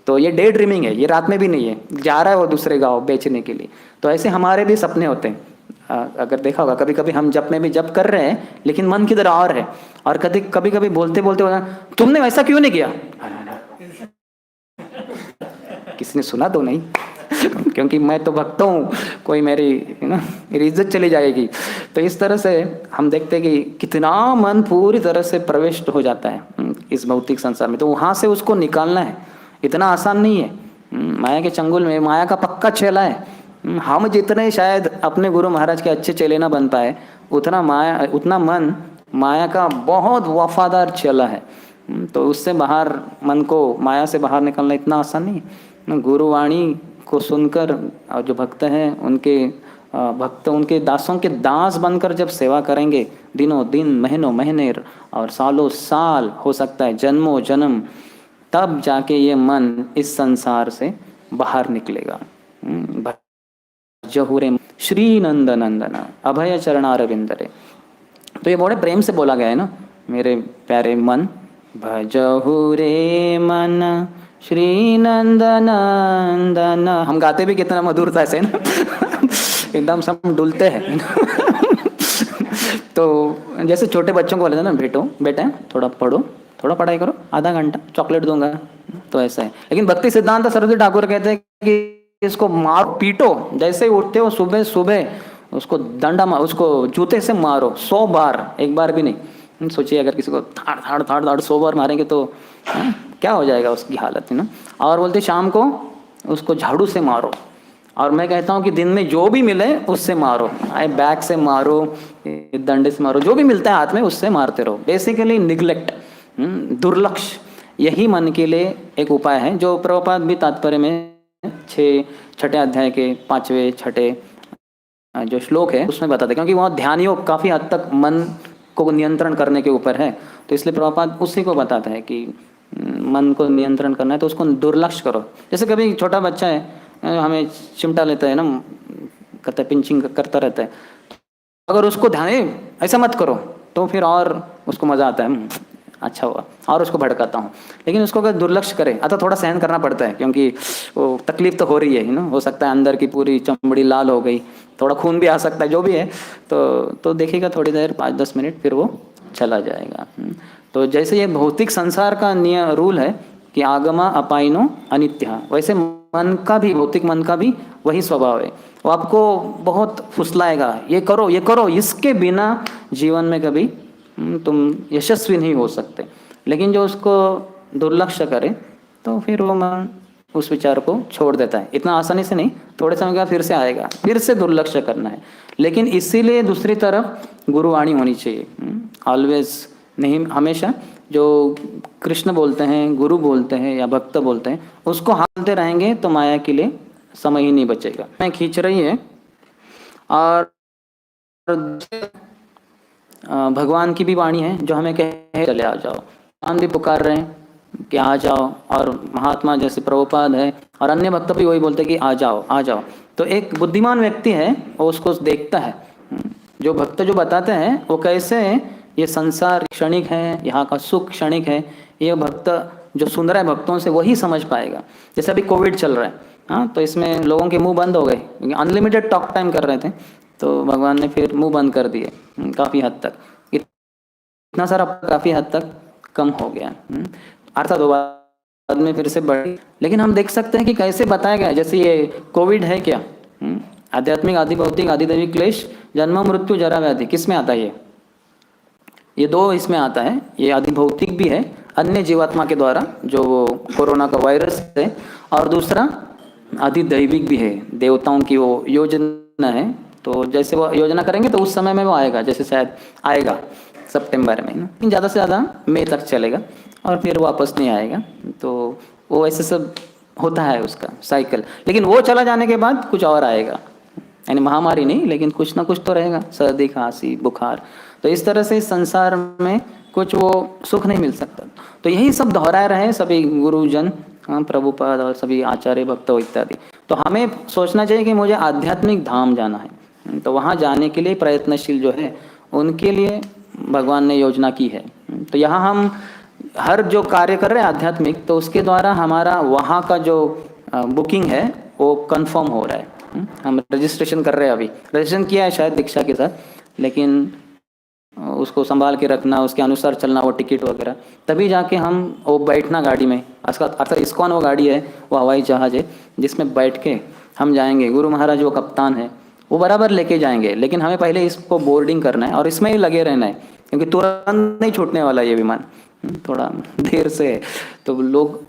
तो ये डे ड्रीमिंग है, ये रात में भी नहीं है, जा रहा है वो दूसरे गाँव बेचने के लिए। तो ऐसे हमारे भी सपने होते हैं। अगर देखा होगा कभी कभी हम जप में भी जप कर रहे हैं, लेकिन मन किधर और है, और कभी कभी बोलते बोलते तुमने वैसा क्यों नहीं किया, किसी ने सुना तो नहीं क्योंकि मैं तो भक्त हूँ, कोई मेरी इज्जत चली जाएगी। तो इस तरह से हम देखते हैं कि कितना मन पूरी तरह से प्रविष्ट हो जाता है इस भौतिक संसार में, तो वहां से उसको निकालना है, इतना आसान नहीं है। माया के चंगुल में माया का पक्का चेला है। हम जितने शायद अपने गुरु महाराज के अच्छे चेले ना बन पाए, उतना मन माया का बहुत वफादार चेला है। तो उससे बाहर, मन को माया से बाहर निकलना इतना आसान नहीं है। गुरुवाणी को सुनकर और जो भक्त हैं उनके दासों के दास बनकर जब सेवा करेंगे, दिनों दिन, महीनों महीने और सालों साल, हो सकता है जन्मों जन्म, तब जाके ये मन इस संसार से बाहर निकलेगा। जहुरे श्री नंद नंदना अभय चरणारविंदरे। तो ये बड़े प्रेम से बोला गया है ना, मेरे प्यारे मन, भजहु रे मन श्री नंद नंदन। हम गाते भी कितना मधुरता से ना एकदम सब डुलते हैं तो जैसे छोटे बच्चों को बोलते हैं ना, बेटा थोड़ा पढ़ो, थोड़ा पढ़ाई करो, आधा घंटा चॉकलेट दूंगा, तो ऐसा है। लेकिन भक्ति सिद्धांत सरस्वती ठाकुर कहते हैं कि इसको मारो पीटो, जैसे ही उठते हो सुबह सुबह उसको डंडा मारो, उसको जूते से मारो 100 बार, एक बार भी नहीं। सोचिए अगर किसी को थाड़ थाड़ थाड़ थाड़ 100 बार मारेंगे तो क्या हो जाएगा उसकी हालत, है ना। और बोलते शाम को उसको झाड़ू से मारो, और मैं कहता हूँ कि दिन में जो भी मिले उससे मारो, आए बैग से मारो, डंडे से मारो, जो भी मिलता है हाथ में उससे मारते रहो। बेसिकली निग्लेक्ट, दुर्लक्ष्य, यही मन के लिए एक उपाय है, जो प्रभुपाद भी तात्पर्य में छठे अध्याय के 5वें 6ठे जो श्लोक है उसमें बताते हैं, क्योंकि वहाँ ध्यान योग काफी हद तक मन को नियंत्रण करने के ऊपर है, तो इसलिए प्रभुपाद उसी को बताता है कि मन को नियंत्रण करना है तो उसको दुर्लक्ष्य करो। जैसे कभी छोटा बच्चा है हमें चिमटा लेता है ना, करता है, पिंचिंग करता रहता है, अगर उसको ध्यान ऐसा मत करो तो फिर और उसको मजा आता है, अच्छा हुआ, और उसको भड़काता हूँ। लेकिन उसको अगर दुर्लक्ष्य करे, अतः थोड़ा सहन करना पड़ता है, क्योंकि वो तकलीफ तो हो रही है ना, हो सकता है अंदर की पूरी चमड़ी लाल हो गई, थोड़ा खून भी आ सकता है, जो भी है, तो देखिएगा थोड़ी देर 5-10 मिनट, फिर वो चला जाएगा। तो जैसे ये भौतिक संसार का नियम रूल है कि आगमा अपाइनो अनित्य, वैसे मन का भी, भौतिक मन का भी वही स्वभाव है, वो आपको बहुत फुसलाएगा, ये करो ये करो, इसके बिना जीवन में कभी तुम यशस्वी नहीं हो सकते। लेकिन जो उसको दुर्लक्ष्य करे तो फिर वो मन उस विचार को छोड़ देता है, इतना आसानी से नहीं, थोड़े समय के बाद फिर से आएगा, फिर से दुर्लक्ष्य करना है। लेकिन इसीलिए दूसरी तरफ गुरुवाणी होनी चाहिए, ऑलवेज, नहीं, हमेशा जो कृष्ण बोलते हैं, गुरु बोलते हैं या भक्त बोलते हैं, उसको हालते रहेंगे तो माया के लिए समय ही नहीं बचेगा। मैं खींच रही है, और भगवान की भी वाणी है जो हमें कहे चले आ जाओ, भगवान भी पुकार रहे हैं कि आ जाओ, और महात्मा जैसे प्रभुपाद है और अन्य भक्त भी वही बोलते हैं कि आ जाओ आ जाओ। तो एक बुद्धिमान व्यक्ति है वो उसको देखता है, जो भक्त जो बताते हैं वो कैसे ये संसार क्षणिक है, यहाँ का सुख क्षणिक है, ये भक्त जो सुन रहा है भक्तों से वही समझ पाएगा। जैसे अभी कोविड चल रहा है, हाँ, तो इसमें लोगों के मुंह बंद हो गए, अनलिमिटेड टॉक टाइम कर रहे थे, तो भगवान ने फिर मुंह बंद कर दिए काफ़ी हद तक, इतना सारा काफ़ी हद तक कम हो गया, अर्थात बाद में फिर से बढ़ी। लेकिन हम देख सकते हैं कि कैसे बताया गया, जैसे ये कोविड है क्या, आध्यात्मिक आदि भौतिक आदि दैविक क्लेश, जन्म मृत्यु जरा व्याधि, किस में आता है ये दो इसमें आता है। ये आदि भौतिक भी है अन्य जीवात्मा के द्वारा जो वो कोरोना का वायरस है, और दूसरा आदि दैविक भी है, देवताओं की वो योजना है, तो जैसे वो योजना करेंगे तो उस समय में वो आएगा, जैसे शायद आएगा सितंबर में, लेकिन ज़्यादा से ज़्यादा मई तक चलेगा और फिर वापस नहीं आएगा। तो वो ऐसे सब होता है उसका साइकिल, लेकिन वो चला जाने के बाद कुछ और आएगा, यानी महामारी नहीं, लेकिन कुछ ना कुछ तो रहेगा, सर्दी खांसी बुखार। तो इस तरह से संसार में कुछ वो सुख नहीं मिल सकता। तो यही सब दोहराए रहे सभी गुरुजन, प्रभुपाद और सभी आचार्य भक्त इत्यादि। तो हमें सोचना चाहिए कि मुझे आध्यात्मिक धाम जाना है, तो वहाँ जाने के लिए प्रयत्नशील जो है उनके लिए भगवान ने योजना की है। तो यहाँ हम हर जो कार्य कर रहे हैं आध्यात्मिक, तो उसके द्वारा हमारा वहाँ का जो बुकिंग है वो कंफर्म हो रहा है। हम रजिस्ट्रेशन कर रहे हैं, अभी रजिस्ट्रेशन किया है शायद दीक्षा के साथ, लेकिन उसको संभाल के रखना, उसके अनुसार चलना, वो टिकट वगैरह, तभी जाके हम वो बैठना गाड़ी में, अर्थात इस्कॉन वो गाड़ी है, वो हवाई जहाज़ है जिसमें बैठ के हम जाएंगे। गुरु महाराज वो कप्तान है, वो बराबर लेके जाएंगे, लेकिन हमें पहले इसको बोर्डिंग करना है और इसमें ही लगे रहना है, क्योंकि तुरंत नहीं छूटने वाला ये विमान, थोड़ा देर से है, तो लोग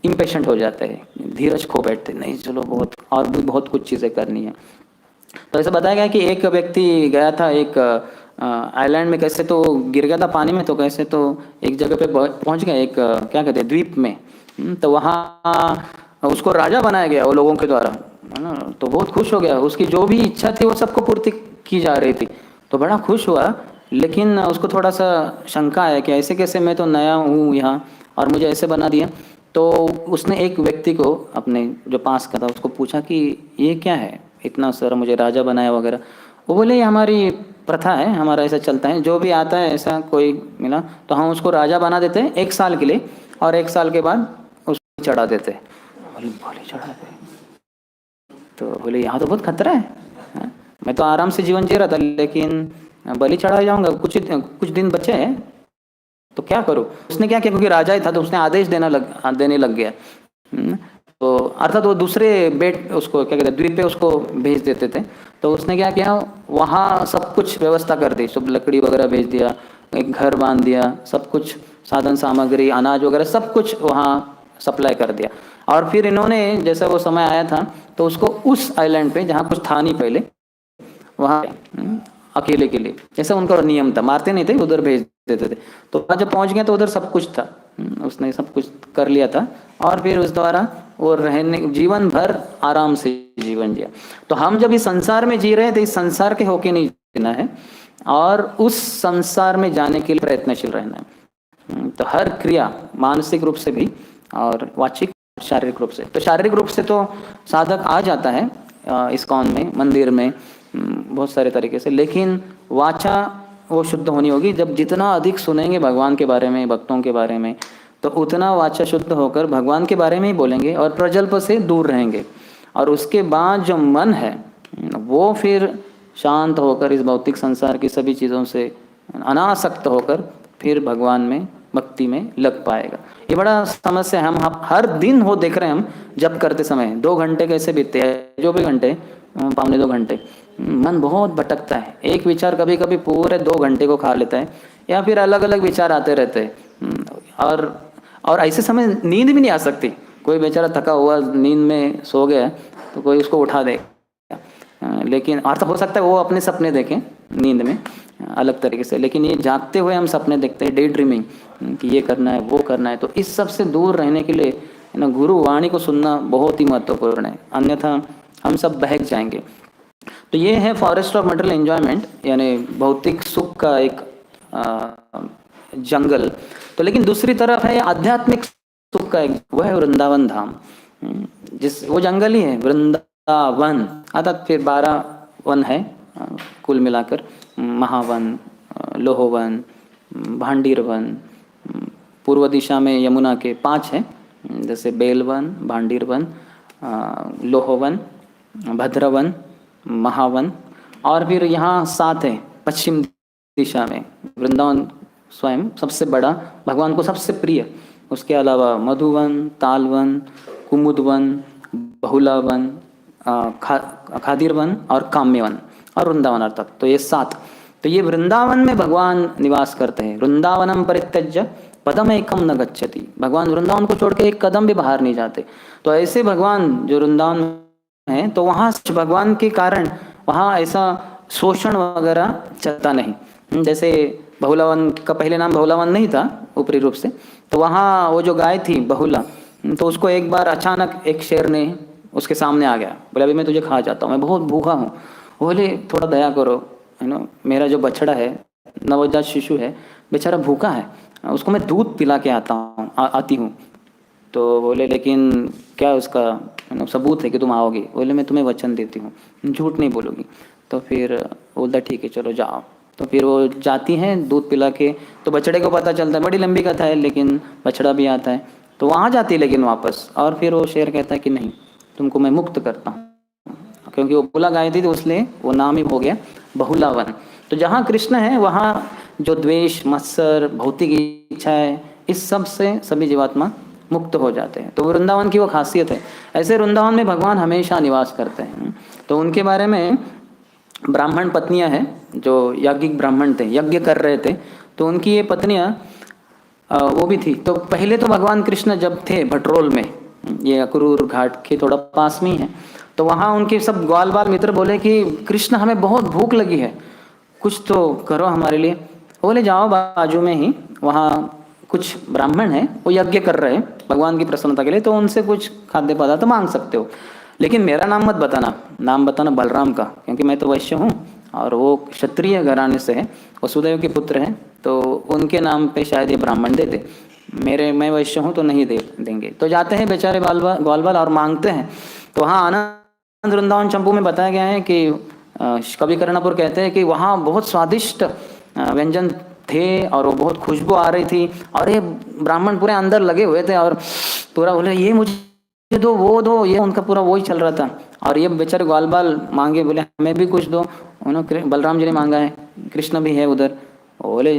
इम्पेशेंट हो जाते हैं, धीरज खो बैठते, नहीं चलो बहुत और भी बहुत कुछ चीज़ें करनी है। तो ऐसा बताया गया कि एक व्यक्ति गया था एक आइलैंड में, कैसे तो गिर गया था पानी में, तो कैसे तो एक जगह पे पहुंच गया, एक क्या कहते हैं द्वीप में, तो वहाँ उसको राजा बनाया गया वो लोगों के द्वारा, है ना। तो बहुत खुश हो गया, उसकी जो भी इच्छा थी वो सबको पूर्ति की जा रही थी, तो बड़ा खुश हुआ। लेकिन उसको थोड़ा सा शंका है कि ऐसे कैसे, मैं तो नया हूँ यहाँ और मुझे ऐसे बना दिया। तो उसने एक व्यक्ति को अपने जो पास का था उसको पूछा कि ये क्या है, इतना सर मुझे राजा बनाया वगैरह। वो बोले ये हमारी प्रथा है, हमारा ऐसा चलता है, जो भी आता है ऐसा कोई मिला तो हम उसको राजा बना देते हैं 1 साल के लिए, और 1 साल के बाद उसको चढ़ा देते हैं। बोले चढ़ा दे, तो बोले यहाँ तो बहुत खतरा है, मैं तो आराम से जीवन जी रहा था, लेकिन बलि चढ़ा जाऊंगा, कुछ दिन बचे हैं तो क्या करूँ। उसने क्या किया, क्योंकि राजा ही था तो उसने आदेश देने लग गया। तो अर्थात वो दूसरे बेट उसको क्या कहते हैं द्वीप पे उसको भेज देते थे। तो उसने क्या किया, वहाँ सब कुछ व्यवस्था कर दी, सब लकड़ी वगैरह भेज दिया, एक घर बांध दिया, सब कुछ साधन सामग्री अनाज वगैरह सब कुछ वहाँ सप्लाई कर दिया। और फिर इन्होंने जैसा वो समय आया था तो उसको उस आइलैंड पे जहाँ कुछ था नहीं पहले, वहाँ अकेले के लिए, जैसा उनका नियम था, मारते नहीं थे, उधर भेज देते थे। तो वहाँ जब पहुँच गए तो उधर सब कुछ था, उसने सब कुछ कर लिया था। और फिर उस द्वारा वो रहने जीवन भर आराम से जीवन जिया। तो हम जब इस संसार में जी रहे हैं तो इस संसार के होके नहीं जीना है, और उस संसार में जाने के लिए प्रयत्नशील रहना है। तो हर क्रिया मानसिक रूप से भी और वाचिक शारीरिक रूप से, तो शारीरिक रूप से तो साधक आ जाता है इस्कॉन में, मंदिर में, बहुत सारे तरीके से, लेकिन वाचा वो शुद्ध होनी होगी। जब जितना अधिक सुनेंगे भगवान के बारे में, भक्तों के बारे में, तो उतना वाचा शुद्ध होकर भगवान के बारे में ही बोलेंगे और प्रजल्प से दूर रहेंगे। और उसके बाद जो मन है वो फिर शांत होकर इस भौतिक संसार की सभी चीज़ों से अनासक्त होकर फिर भगवान में भक्ति में लग पाएगा। ये बड़ा समस्या है। हम हर दिन हो देख रहे हैं, हम जब करते समय 2 घंटे कैसे बीतते हैं, जो भी घंटे, 1.25-2 घंटे, मन बहुत भटकता है। एक विचार कभी कभी पूरे 2 घंटे को खा लेता है, या फिर अलग अलग विचार आते रहते हैं। और ऐसे समय नींद भी नहीं आ सकती। कोई बेचारा थका हुआ नींद में सो गया तो कोई उसको उठा दे, लेकिन अर्थ हो सकता है वो अपने सपने देखें नींद में अलग तरीके से, लेकिन ये जागते हुए हम सपने देखते हैं, डे ड्रीमिंग, कि ये करना है वो करना है। तो इस सब से दूर रहने के लिए ना गुरु वाणी को सुनना बहुत ही महत्वपूर्ण है, अन्यथा हम सब बहक जाएंगे। तो ये है फॉरेस्ट ऑफ मटेरियल एंजॉयमेंट, यानी भौतिक सुख का एक जंगल। तो लेकिन दूसरी तरफ है आध्यात्मिक सुख का एक, वो है वृंदावन धाम। जिस वो जंगल ही है वृंदावन, अर्थात फिर 12 वन है कुल मिलाकर, महावन, लोहवन, भांडीर वन, पूर्व दिशा में यमुना के 5 हैं, जैसे बेलवन, भांडीर वन, लोहवन, भद्रवन, महावन, और फिर यहाँ 7 है पश्चिम दिशा में। वृंदावन स्वयं सबसे बड़ा, भगवान को सबसे प्रिय। उसके अलावा मधुवन, तालवन, कुमुदवन, बहुलावन, खादिरवन और काम्यवन और वृंदावन अर्थात, तो ये 7। तो ये वृंदावन में भगवान निवास करते हैं। वृंदावनम परित्यज्य पदम एकम न गच्छति, भगवान वृंदावन को छोड़ के एक कदम भी बाहर नहीं जाते। तो ऐसे भगवान जो वृंदावन में हैं, तो वहाँ भगवान के कारण वहाँ ऐसा शोषण वगैरह चलता नहीं। जैसे बहुलावन का पहले नाम बहुलावन नहीं था ऊपरी रूप से, तो वहाँ वो जो गाय थी बहुला, तो उसको एक बार अचानक एक शेर ने उसके सामने आ गया, बोले अभी मैं तुझे खा जाता हूँ, मैं बहुत भूखा हूँ। बोले थोड़ा दया करो, है ना, मेरा जो बछड़ा है, नवजात शिशु है, बेचारा भूखा है, उसको मैं दूध पिला के आती हूँ। तो बोले लेकिन क्या उसका सबूत है कि तुम आओगी? बोले मैं तुम्हें वचन देती हूँ, झूठ नहीं बोलोगी। तो फिर बोलता ठीक है चलो जाओ। तो फिर वो जाती हैं दूध पिला के, तो बछड़े को पता चलता है, बड़ी लंबी कथा है लेकिन बछड़ा भी आता है, तो वहाँ जाती है लेकिन वापस। और फिर वो शेर कहता है कि नहीं, तुमको मैं मुक्त करता हूँ, क्योंकि वो बहुला गाय थी तो इसलिए वो नाम ही हो गया बहुलावन। तो जहाँ कृष्ण है वहाँ जो द्वेष, मत्सर, भौतिक इच्छाएं, इस सब से सभी जीवात्मा मुक्त हो जाते हैं। तो वृंदावन की वो खासियत है। ऐसे वृंदावन में भगवान हमेशा निवास करते हैं। तो उनके बारे में ब्राह्मण पत्नियां हैं जो याज्ञिक ब्राह्मण थे, यज्ञ कर रहे थे, तो उनकी ये पत्नियां वो भी थी। तो पहले तो भगवान कृष्ण जब थे भटरोल में, ये अक्रूर घाट के थोड़ा पास में ही है, तो वहाँ उनके सब ग्वाल बाल मित्र बोले कि कृष्ण हमें बहुत भूख लगी है, कुछ तो करो हमारे लिए। बोले जाओ बाजू में ही वहाँ कुछ ब्राह्मण हैं, वो यज्ञ कर रहे हैं भगवान की प्रसन्नता के लिए, तो उनसे कुछ खाद्य पदार्थ मांग सकते हो, लेकिन मेरा नाम मत बताना, नाम बताना बलराम का, क्योंकि मैं तो वैश्य हूँ और वो क्षत्रिय घराने से है, वसुदेव के पुत्र हैं, तो उनके नाम पे शायद ये ब्राह्मण दे दे, मैं वैश्य हूँ तो नहीं देंगे। तो जाते हैं बेचारे ग्वाल बाल और मांगते हैं। तो वहाँ आनंद वृंदावन चंपू में बताया गया है कि कवि करणापुर कहते हैं कि वहाँ बहुत स्वादिष्ट व्यंजन थे और वो बहुत खुशबू आ रही थी, और ये ब्राह्मण पूरे अंदर लगे हुए थे और पूरा बोले ये मुझे दो, वो दो, ये उनका पूरा वही चल रहा था। और ये बेचारे ग्वाल बाल मांगे, बोले हमें भी कुछ दो, उन्होंने बलराम जी ने मांगा है, कृष्ण भी है उधर, बोले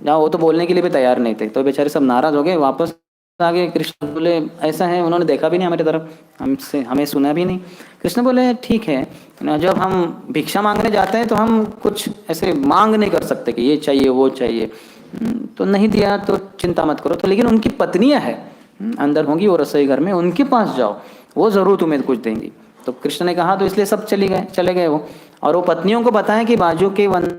जाओ। वो तो बोलने के लिए भी तैयार नहीं थे, तो बेचारे सब नाराज हो गए, वापस आगे कृष्ण बोले ऐसा है, उन्होंने देखा भी नहीं हमारी तरफ, हमसे हमें सुना भी नहीं। कृष्ण बोले ठीक है ना, जब हम भिक्षा मांगने जाते हैं तो हम कुछ ऐसे मांग नहीं कर सकते कि ये चाहिए वो चाहिए। तो नहीं दिया तो चिंता मत करो। तो लेकिन उनकी पत्नियां है अंदर होंगी वो रसोई घर में, उनके पास जाओ, वो जरूर तुम्हें कुछ देंगी। तो कृष्ण ने कहा, तो इसलिए सब चले गए वो। और वो पत्नियों को बताया कि बाजू के वन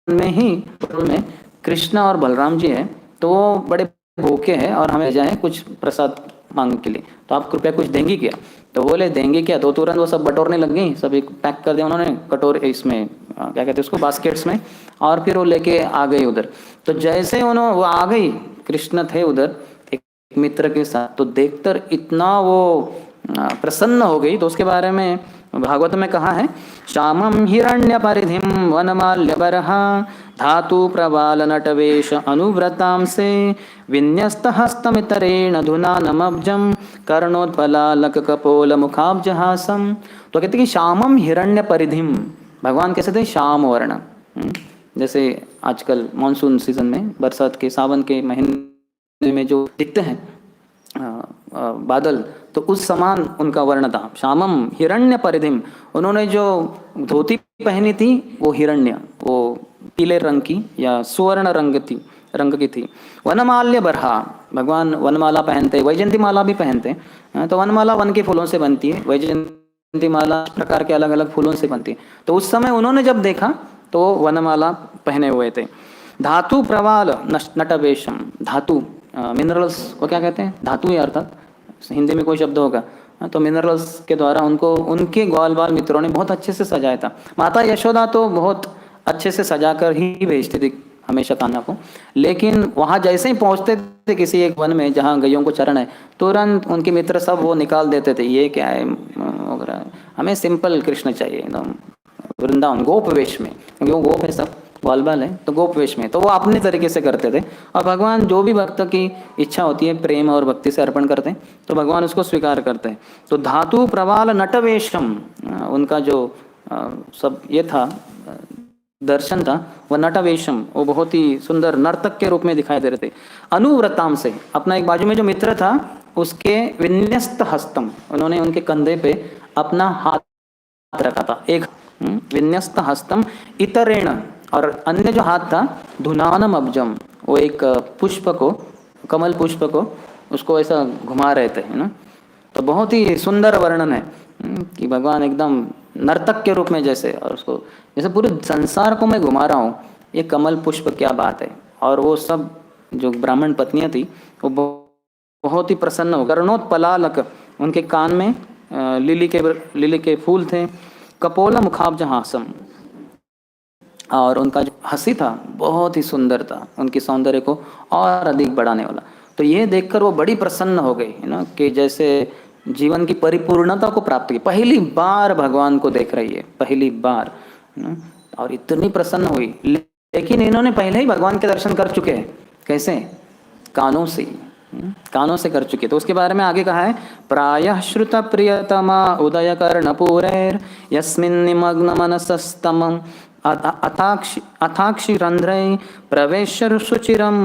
में ही में कृष्ण और बलराम जी है, तो वो बड़े भूखे हैं और हमें जाए कुछ प्रसाद मांगने के लिए, तो आप कृपया कुछ देंगी क्या? तो बोले देंगे क्या? तो तुरंत वो सब बटोरने लग गई, सब एक पैक कर दिया उन्होंने कटोर इसमें, क्या कहते हैं उसको, बास्केट्स में। और फिर वो लेके आ गई उधर। तो जैसे उन्होंने वो आ गई, कृष्ण थे उधर एक मित्र के साथ, तो देखकर इतना वो प्रसन्न हो गई। तो उसके बारे में भागवत में कहा है, श्यामं हिरण्य परिधिम वनमाल्य बरहा धातु प्रवाल नटवेश अनुव्रतां से विन्यस्त हस्तमितरेण धुना नमब्जम कर्णोत्पलालक कपोल मुखाब्जहासम। तो कहते कि श्यामम हिरण्य परिधिम, भगवान कैसे थे? श्याम वर्ण। जैसे आजकल मानसून सीजन में, बरसात के सावन के महीने में जो दिखते हैं बादल, तो उस समान उनका वर्ण था। श्यामम हिरण्य परिधिम, उन्होंने जो धोती पहनी थी वो हिरण्य, वो पीले रंग की या सुवर्ण रंग की थी। वनमाल्य बरहा, भगवान वनमाला पहनते, वैजयंती माला भी पहनते। तो वनमाला वन के फूलों से बनती है, वैजयंती माला प्रकार के अलग अलग फूलों से बनती है। तो उस समय उन्होंने जब देखा तो वनमाला पहने हुए थे। धातु प्रवाल नटवेशम, धातु मिनरल्स को क्या कहते हैं? धातु ही अर्थात हिंदी में कोई शब्द होगा। तो मिनरल्स के द्वारा उनको उनके ग्वाल बाल मित्रों ने बहुत अच्छे से सजाया था। माता यशोदा तो बहुत अच्छे से सजा कर ही भेजती थी हमेशा कान्हा को। लेकिन वहाँ जैसे ही पहुँचते थे किसी एक वन में जहाँ गैयों को चरण है, तुरंत उनके मित्र सब वो निकाल देते थे, ये क्या है वगैरह, हमें सिंपल कृष्ण चाहिए एकदम वृंदावन गोप वेश में, क्योंकि वो गोप है सब, ग्वाल बाल है तो गोप वेश में। तो वो अपने तरीके से करते थे। और भगवान जो भी भक्त की इच्छा होती है प्रेम और भक्ति से अर्पण करते हैं, तो भगवान उसको स्वीकार करते हैं। तो धातु प्रवाल नटवेशम, उनका जो सब ये था दर्शन था, वह नटवेशम, वो बहुत ही सुंदर नर्तक के रूप में दिखाई दे रहे थे। अनुव्रताम से, अपना एक बाजू में जो मित्र था उसके विन्यस्त हस्तम, उन्होंने उनके कंधे पे अपना हाथ रखा था, एक विन्यस्त हस्तम इतरेण, और अन्य जो हाथ था धुनानम अब्जम, वो एक पुष्प को, कमल पुष्प को उसको ऐसा घुमा रहे थे, है ना। तो बहुत ही सुंदर वर्णन है कि भगवान एकदम नर्तक के रूप में जैसे, और उसको जैसे पूरे संसार को मैं घुमा रहा हूँ, ये कमल पुष्प क्या बात है। और वो सब जो ब्राह्मण पत्नियां थी वो बहुत ही प्रसन्न हो। कर्णोत्पलालक, उनके कान में लिली के फूल थे। कपोल मुखाब्जहासम, और उनका जो हंसी था बहुत ही सुंदर था, उनकी सौंदर्य को और अधिक बढ़ाने वाला। तो ये देखकर वो बड़ी प्रसन्न हो गई, है ना, कि जैसे जीवन की परिपूर्णता को प्राप्त की, पहली बार भगवान को देख रही है, पहली बार, है ना। और इतनी प्रसन्न हुई। लेकिन इन्होंने पहले ही भगवान के दर्शन कर चुके हैं। कैसे? कानों से, कानों से कर चुके। तो उसके बारे में आगे कहा है, प्रायः श्रुत प्रियतमा उदय कर्णपूरैर यस्मिन् निमग्न मनसस्तमं अथाक्षि रंध्रै प्रवेश्य सुचिरं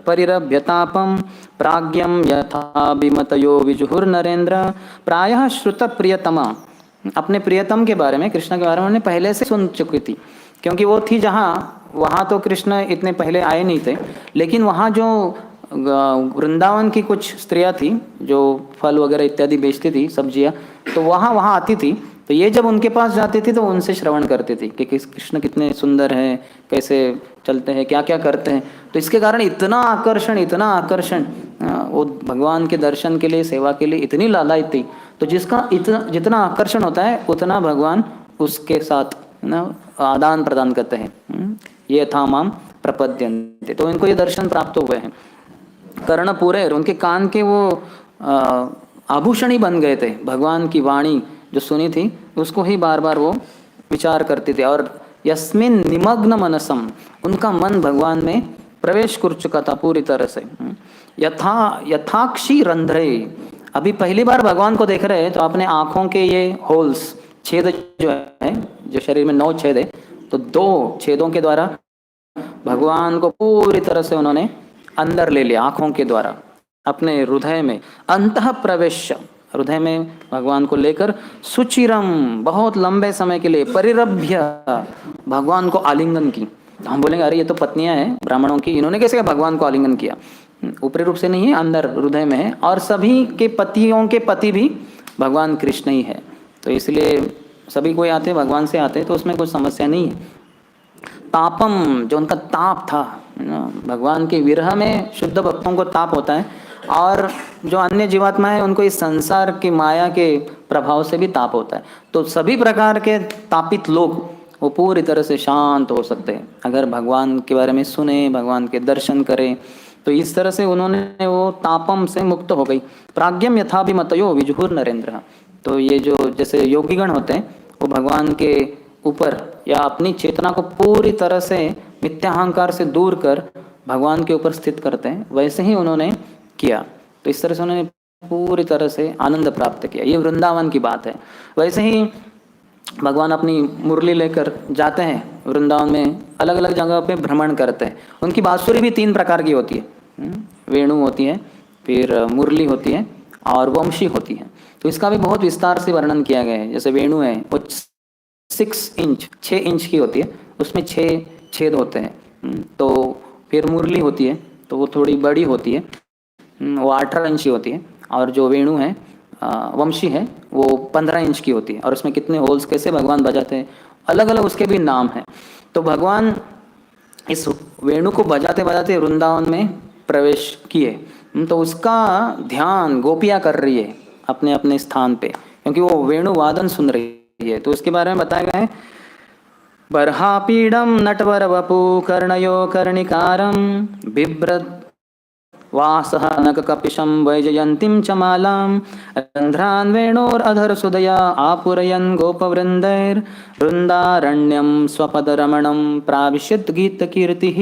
परिरभ्यतापं प्राज्ञं यथा विमतयो विजुहुर नरेंद्र। प्रायः श्रुत प्रियतमा, अपने प्रियतम के बारे में, कृष्ण के बारे में उन्होंने पहले से सुन चुकी थी, क्योंकि वो थी जहाँ, वहाँ तो कृष्ण इतने पहले आए नहीं थे। लेकिन वहाँ जो वृंदावन की कुछ स्त्रियाँ थी जो फल वगैरह इत्यादि बेचती थी, सब्जियाँ, तो वहाँ आती थी। तो ये जब उनके पास जाती थी तो उनसे श्रवण करती थी कि कृष्ण कितने सुंदर हैं, कैसे चलते हैं, क्या क्या करते हैं। तो इसके कारण इतना आकर्षण वो भगवान के दर्शन के लिए, सेवा के लिए इतनी लालायित थी। तो जिसका जितना आकर्षण होता है उतना भगवान उसके साथ ना आदान प्रदान करते हैं। ये था माम प्रपद्यन्ते, तो इनको ये दर्शन प्राप्त हुए हैं। कर्णपूरे, उनके कान के वो आभूषण ही बन गए थे। भगवान की वाणी जो सुनी थी उसको ही बार बार वो विचार करते थे। और यस्मिन निमग्न मनसम, उनका मन भगवान में प्रवेश कर चुका था पूरी तरह से। यथाक्षी रंध्रे, अभी पहली बार भगवान को देख रहे हैं तो अपने आँखों के ये होल्स, छेद जो है, जो शरीर में 9 छेद है, तो 2 छेदों के द्वारा भगवान को पूरी तरह से उन्होंने अंदर ले लिया आँखों के द्वारा। अपने हृदय में अंतः प्रवेश, हृदय में भगवान को लेकर सुचिरम, बहुत लंबे समय के लिए परिरभ्य, भगवान को आलिंगन की। तो हम बोलेंगे अरे ये तो पत्नियां हैं ब्राह्मणों की, इन्होंने कैसे भगवान को आलिंगन किया? ऊपरी रूप से नहीं है, अंदर हृदय में है, और सभी के पतियों के पति भी भगवान कृष्ण ही है। तो इसलिए सभी कोई आते भगवान से आते, तो उसमें कोई समस्या नहीं है। तापम, जो उनका ताप था ना, भगवान के विरह में शुद्ध भक्तों को ताप होता है, और जो अन्य जीवात्मा है उनको इस संसार की माया के प्रभाव से भी ताप होता है। तो सभी प्रकार के तापित लोग वो पूरी तरह से शांत हो सकते हैं अगर भगवान के बारे में सुने, भगवान के दर्शन करें। तो इस तरह से उन्होंने वो तापम से मुक्त हो गई। प्राज्ञम यथाभिमतयो विजुहुर नरेंद्र। तो ये जो जैसे योगीगण होते हैं वो भगवान के ऊपर या अपनी चेतना को पूरी तरह से मिथ्याहंकार से दूर कर भगवान के ऊपर स्थित करते हैं, वैसे ही उन्होंने किया। तो इस तरह से उन्होंने पूरी तरह से आनंद प्राप्त किया। ये वृंदावन की बात है। वैसे ही भगवान अपनी मुरली लेकर जाते हैं वृंदावन में, अलग अलग जगह पे भ्रमण करते हैं। उनकी बांसुरी भी 3 प्रकार की होती है, वेणु होती है, फिर मुरली होती है और वंशी होती है। तो इसका भी बहुत विस्तार से वर्णन किया गया है। जैसे वेणु है वो 6 इंच की होती है, उसमें 6 छेद होते हैं। तो फिर मुरली होती है तो वो थोड़ी बड़ी होती है, वो 18 इंच की होती है। और जो वेणु है वंशी है वो 15 इंच की होती है, और उसमें कितने होल्स कैसे भगवान बजाते हैं, अलग अलग उसके भी नाम हैं। तो भगवान इस वेणु को बजाते बजाते वृंदावन में प्रवेश किए। तो उसका ध्यान गोपियाँ कर रही है अपने अपने स्थान पे, क्योंकि वो वेणु वादन सुन रही है। तो उसके बारे में बताया गया है, बर्हापीडम नटवर वपु कर्णयो कर्णिकारम बिभ्रत वासः नककपिशं वैजयन्तीं च मालां रन्ध्रान् वेणोरधर सुदया आपुरयन् गोपवृन्दैर्वृन्दारण्यं स्वपदरमणं प्राविशत् गीतकीर्तिः।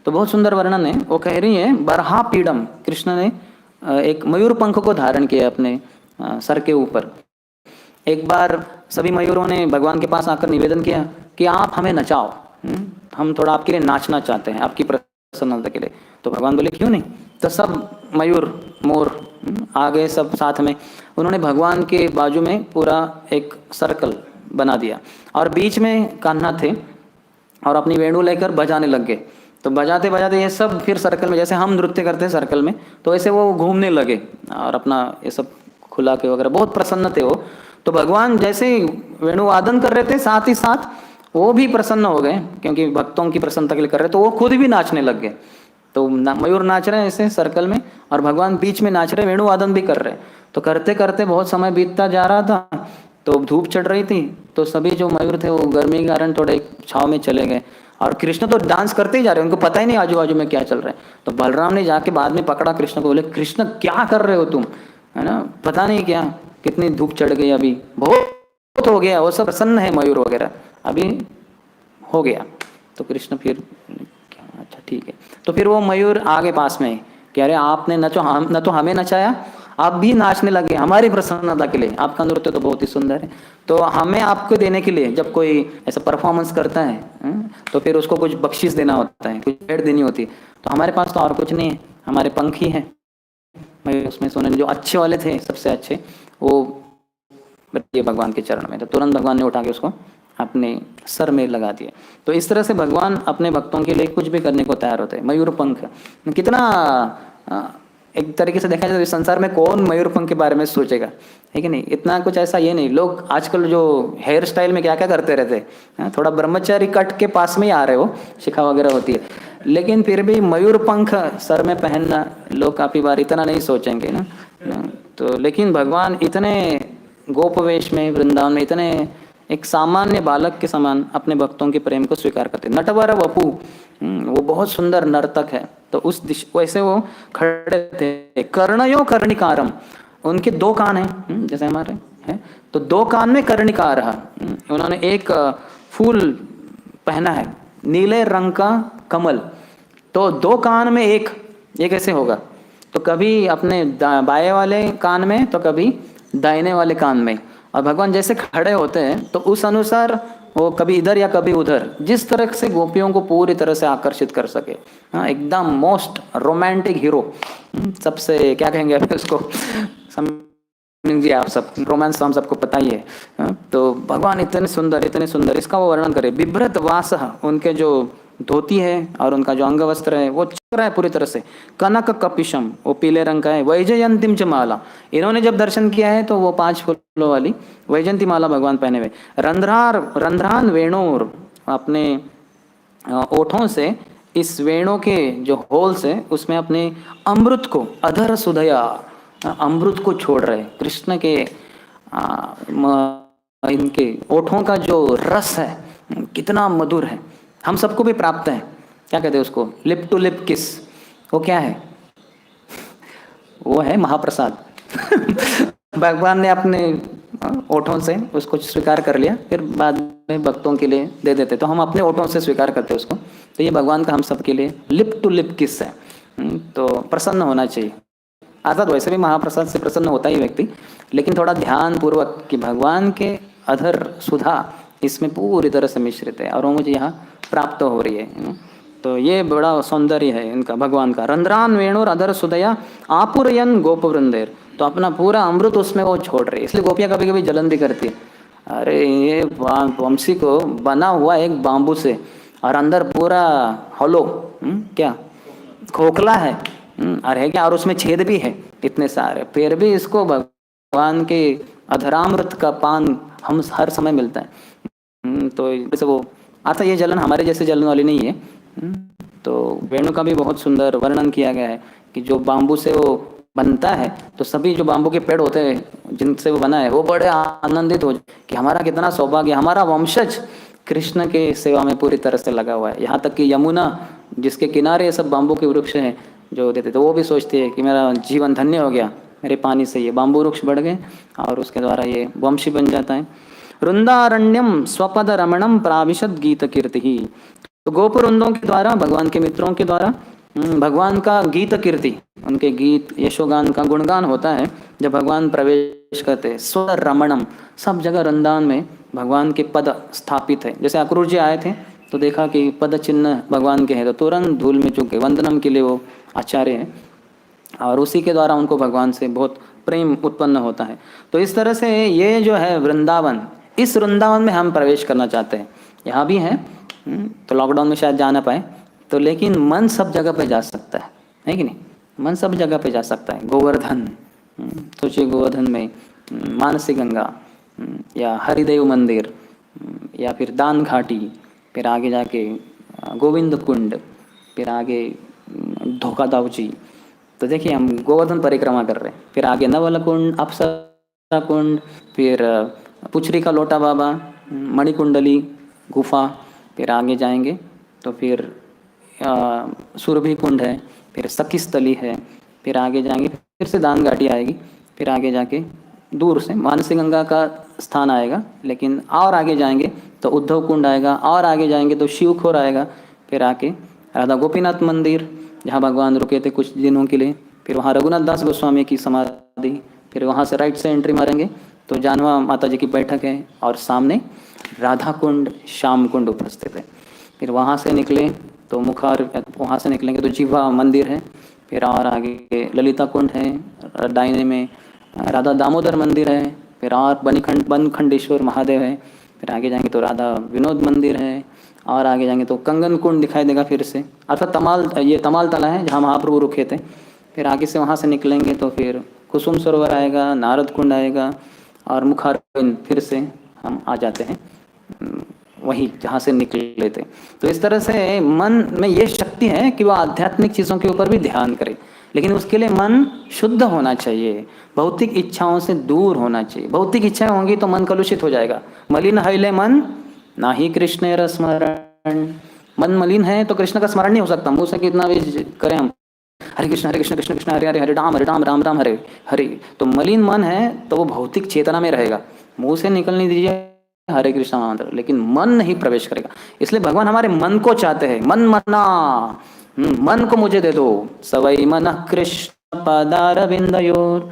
तो बहुत सुंदर वर्णन है। वो कह रही है बर्हापीडम, कृष्ण ने एक मयूर पंख को धारण किया अपने सर के ऊपर। एक बार सभी मयूरों ने भगवान के पास आकर निवेदन किया कि आप हमें नचाओ, हम थोड़ा आपके लिए नाचना चाहते हैं, आपकी प्रसन्नता के लिए। तो भगवान बोले क्यों नहीं। तो सब मयूर मोर आ गए सब साथ में। उन्होंने भगवान के बाजू में पूरा एक सर्कल बना दिया, और बीच में कान्हा थे और अपनी वेणु लेकर बजाने लग गए। तो बजाते बजाते ये सब फिर सर्कल में, जैसे हम नृत्य करते हैं सर्कल में, तो ऐसे वो घूमने लगे और अपना ये सब खुला के वगैरह, बहुत प्रसन्न थे वो। तो भगवान जैसे वेणु वादन कर रहे थे, साथ ही साथ वो भी प्रसन्न हो गए, क्योंकि भक्तों की प्रसन्नता के लिए कर रहे, तो वो खुद भी नाचने लग गए। तो मयूर नाच रहे हैं ऐसे सर्कल में, और भगवान बीच में नाच रहे, वेणु वादन भी कर रहे। तो करते करते बहुत समय बीतता जा रहा था, तो धूप चढ़ रही थी, तो सभी जो मयूर थे वो गर्मी के कारण थोड़े छाव में चले गए, और कृष्ण तो डांस करते ही जा रहे, उनको पता ही नहीं आजू बाजू में क्या चल रहा है। तो बलराम ने जाके बाद में पकड़ा कृष्ण को, बोले कृष्ण क्या कर रहे हो तुम, है ना, पता नहीं क्या कितनी धूप चढ़ गई, अभी बहुत हो गया, वो सब प्रसन्न है मयूर वगैरह, अभी हो गया। तो कृष्ण फिर अच्छा ठीक है। तो फिर वो मयूर आगे पास में कि अरे आपने न तो हमें नचाया, आप भी नाचने लगे हमारी प्रसन्नता के लिए, आपका नृत्य तो बहुत ही सुंदर है, तो हमें आपको देने के लिए जब कोई ऐसा परफॉर्मेंस करता है तो फिर उसको कुछ बख्शीश देना होता है, कुछ भेंट देनी होती है। तो हमारे पास तो और कुछ नहीं है, हमारे पंख ही हैं। मयूर उसमें सोने जो अच्छे वाले थे, सबसे अच्छे, वो भगवान के चरण में, तो तुरंत भगवान ने उठा के उसको अपने सर में लगा दिए। तो इस तरह से भगवान अपने भक्तों के लिए कुछ भी करने को तैयार होते हैं। मयूर पंख कितना एक तरीके से देखा जाए तो संसार में कौन मयूर पंख के बारे में सोचेगा, है कि नहीं। इतना कुछ ऐसा ये नहीं, लोग आजकल जो हेयर स्टाइल में क्या क्या करते रहते हैं, थोड़ा ब्रह्मचारी कट के पास में ही आ रहे हो, शिखा वगैरह होती है, लेकिन फिर भी मयूर पंख सर में पहनना लोग काफ़ी बार इतना नहीं सोचेंगे ना। तो लेकिन भगवान इतने गोपवेश में वृंदावन में इतने एक सामान्य बालक के समान अपने भक्तों के प्रेम को स्वीकार करते। नटवर वपु, वो बहुत सुंदर नर्तक है, तो उस वैसे वो खड़े थे। कर्णयो कर्णिकारम, उनके 2 कान हैं जैसे हमारे हैं, तो 2 कान में कर्णिकार है। उन्होंने एक फूल पहना है, नीले रंग का कमल, तो 2 कान में एक, ये कैसे होगा। तो कभी अपने बाएं वाले कान में तो कभी दाहिने वाले कान में, और भगवान जैसे खड़े होते हैं तो उस अनुसार वो कभी इधर या कभी उधर, जिस तरह से गोपियों को पूरी तरह से आकर्षित कर सके। हाँ, एकदम मोस्ट रोमांटिक हीरो। सबसे क्या कहेंगे अभी उसको, समझिए आप सब, रोमांस तो हम सबको पता ही है। हाँ, तो भगवान इतने सुंदर, इतने सुंदर, इसका वो वर्णन करे। बिभ्रत वास, उनके जो धोती है और उनका जो अंग वस्त्र है वो चल रहा है पूरी तरह से। कनक कपिशम, वो पीले रंग का है। वैजयंतीम च माला, इन्होंने जब दर्शन किया है तो वो 5 फूलों वाली वैजयंती माला भगवान पहने हुए। रंध्रान वेणुर, अपने ओठों से इस वेणु के जो होल्स है उसमें अपने अमृत को, अधर सुधया, अमृत को छोड़ रहे कृष्ण के। इनके ओठों का जो रस है कितना मधुर है, हम सबको भी प्राप्त है। क्या कहते हैं उसको, लिप टू लिप किस। वो क्या है, वो है महाप्रसाद। भगवान ने अपने ओठों से उसको स्वीकार कर लिया, फिर बाद में भक्तों के लिए दे देते, तो हम अपने ओठों से स्वीकार करते उसको। तो ये भगवान का हम सबके लिए लिप टू लिप किस है। तो प्रसन्न होना चाहिए। अर्थात वैसे भी महाप्रसाद से प्रसन्न होता ही व्यक्ति, लेकिन थोड़ा ध्यान पूर्वक कि भगवान के अधर सुधा इसमें पूरी तरह से मिश्रित है और वो मुझे यहाँ प्राप्त हो रही है। तो ये बड़ा सौंदर्य है इनका, भगवान का। रंध्रान वेणुर अधर सुदया आपुरयन गोप वृंदेर, तो अपना पूरा अमृत उसमें वो छोड़ रही है। इसलिए गोपियाँ कभी कभी जलन भी करती है, अरे ये वंशी को बना हुआ एक बाम्बू से और अंदर पूरा हॉलो, क्या खोखला है, और है क्या, और उसमें छेद भी है इतने सारे, फिर भी इसको भगवान के अधरामृत का पान हम हर समय मिलता है। तो जैसे वो आता, ये जलन हमारे जैसे जलन वाली नहीं है। तो वेणु का भी बहुत सुंदर वर्णन किया गया है कि जो बाम्बू से वो बनता है, तो सभी जो बाम्बू के पेड़ होते हैं जिनसे वो बना है वो बड़े आनंदित हो कि हमारा कितना सौभाग्य, हमारा वंशज कृष्ण के सेवा में पूरी तरह से लगा हुआ है। यहाँ तक कि यमुना जिसके किनारे ये सब बाम्बू के वृक्ष हैं जो देते, तो वो भी सोचती है कि मेरा जीवन धन्य हो गया, मेरे पानी से ये बाम्बू वृक्ष बढ़ गए और उसके द्वारा ये वंशी बन जाता है। वृंदारण्यम स्वपद रमणम प्राविशद गीत कीर्ति ही, तो गोपवृंदों के द्वारा, भगवान के मित्रों के द्वारा भगवान का गीत कीर्ति, उनके गीत यशोगान का गुणगान होता है जब भगवान प्रवेश करते हैं। स्व रमणम, सब जगह वृंदावन में भगवान के पद स्थापित है। जैसे अक्रूर जी आए थे तो देखा कि पद चिन्ह भगवान के हैं, तो तुरंत धूल में चूके वंदनम के लिए वो आचार्य हैं और उसी के द्वारा उनको भगवान से बहुत प्रेम उत्पन्न होता है। तो इस तरह से ये जो है वृंदावन, इस वृंदावन में हम प्रवेश करना चाहते हैं। यहाँ भी हैं तो लॉकडाउन में शायद जा ना पाए, तो लेकिन मन सब जगह पे जा सकता है कि नहीं, मन सब जगह पे जा सकता है। गोवर्धन, सोचिए गोवर्धन में मानसी गंगा, या हरिदेव मंदिर, या फिर दान घाटी, फिर आगे जाके गोविंद कुंड, फिर आगे धोखादावजी। तो देखिए हम गोवर्धन परिक्रमा कर रहे हैं, फिर आगे नवल कुंड, अप्सरा कुंड, फिर पुचरी का लोटा बाबा, मणिकुंडली गुफा, फिर आगे जाएंगे तो फिर सुरभि कुंड है, फिर सखी स्थली है, फिर आगे जाएंगे फिर से दान घाटी आएगी, फिर आगे जाके दूर से मानसी गंगा का स्थान आएगा, लेकिन और आगे जाएंगे तो उद्धव कुंड आएगा, और आगे जाएंगे तो शिवखोर आएगा, फिर आके राधा गोपीनाथ मंदिर जहाँ भगवान रुके थे कुछ दिनों के लिए, फिर वहाँ रघुनाथ दास गोस्वामी की समाधि, फिर वहाँ से राइट से एंट्री मारेंगे तो जानवा माता जी की बैठक है और सामने राधा कुंड, श्याम कुंड उपस्थित है। फिर वहाँ से निकले तो मुखार, वहाँ से निकलेंगे तो जीवा मंदिर है, फिर और आगे ललिता कुंड है, दाहिने में राधा दामोदर मंदिर है, फिर और बनखंडेश्वर महादेव है, फिर आगे जाएंगे तो राधा विनोद मंदिर है, और आगे जाएंगे तो कंगन कुंड दिखाई देगा फिर से, अर्थात ये तमाल तला है जहाँ महाप्रभु रुके थे। फिर आगे से वहाँ से निकलेंगे तो फिर कुसुम सरोवर आएगा, नारद कुंड आएगा, और मुखार फिर से हम आ जाते हैं वही जहाँ से निकले थे। तो इस तरह से मन में ये शक्ति है कि वो आध्यात्मिक चीज़ों के ऊपर भी ध्यान करे, लेकिन उसके लिए मन शुद्ध होना चाहिए, भौतिक इच्छाओं से दूर होना चाहिए। भौतिक इच्छाएं होंगी तो मन कलुषित हो जाएगा। मलिन हईले मन ना ही कृष्ण स्मरण, मन मलिन है तो कृष्ण का स्मरण नहीं हो सकता। मुँह से कितना भी करें हम हरे कृष्ण कृष्ण कृष्ण हरे हरे, हरे राम राम राम हरे हरे, तो मलिन मन है तो वो भौतिक चेतना में रहेगा। मुँह से निकलने दीजिए हरे कृष्ण मंत्र, लेकिन मन नहीं प्रवेश करेगा। इसलिए भगवान हमारे मन को चाहते हैं। मन मना, मन को मुझे दे दो। सवई मन कृष्ण पदारविंदयोर,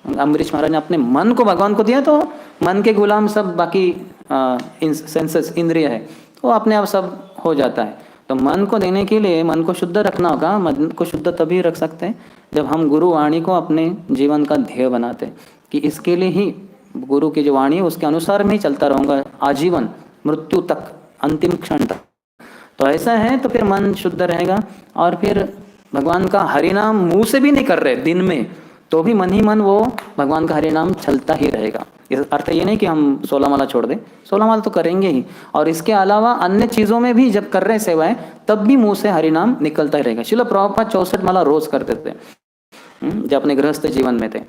अम्बरीश महाराज ने अपने मन को भगवान को दिया, तो मन के गुलाम सब बाकी सेंसेस इंद्रिय है, तो अपने आप सब हो जाता है। तो मन को देने के लिए मन को शुद्ध रखना होगा। मन को शुद्ध तभी रख सकते हैं जब हम गुरु वाणी को अपने जीवन का ध्येय बनाते हैं, कि इसके लिए ही गुरु की जो वाणी है उसके अनुसार मैं ही चलता रहूँगा आजीवन, मृत्यु तक, अंतिम क्षण तक। तो ऐसा है तो फिर मन शुद्ध रहेगा। और फिर भगवान का हरिनाम मुंह से भी नहीं कर रहे दिन में, तो भी मन ही मन वो भगवान का हरिनाम चलता ही रहेगा। इस अर्थ ये नहीं कि हम 16 माला छोड़ दें, 16 माला तो करेंगे ही, और इसके अलावा अन्य चीज़ों में भी जब कर रहे सेवाएं तब भी मुंह से हरिनाम निकलता ही रहेगा। श्रील प्रभुपाद 64 माला रोज करते थे जब अपने गृहस्थ जीवन में थे।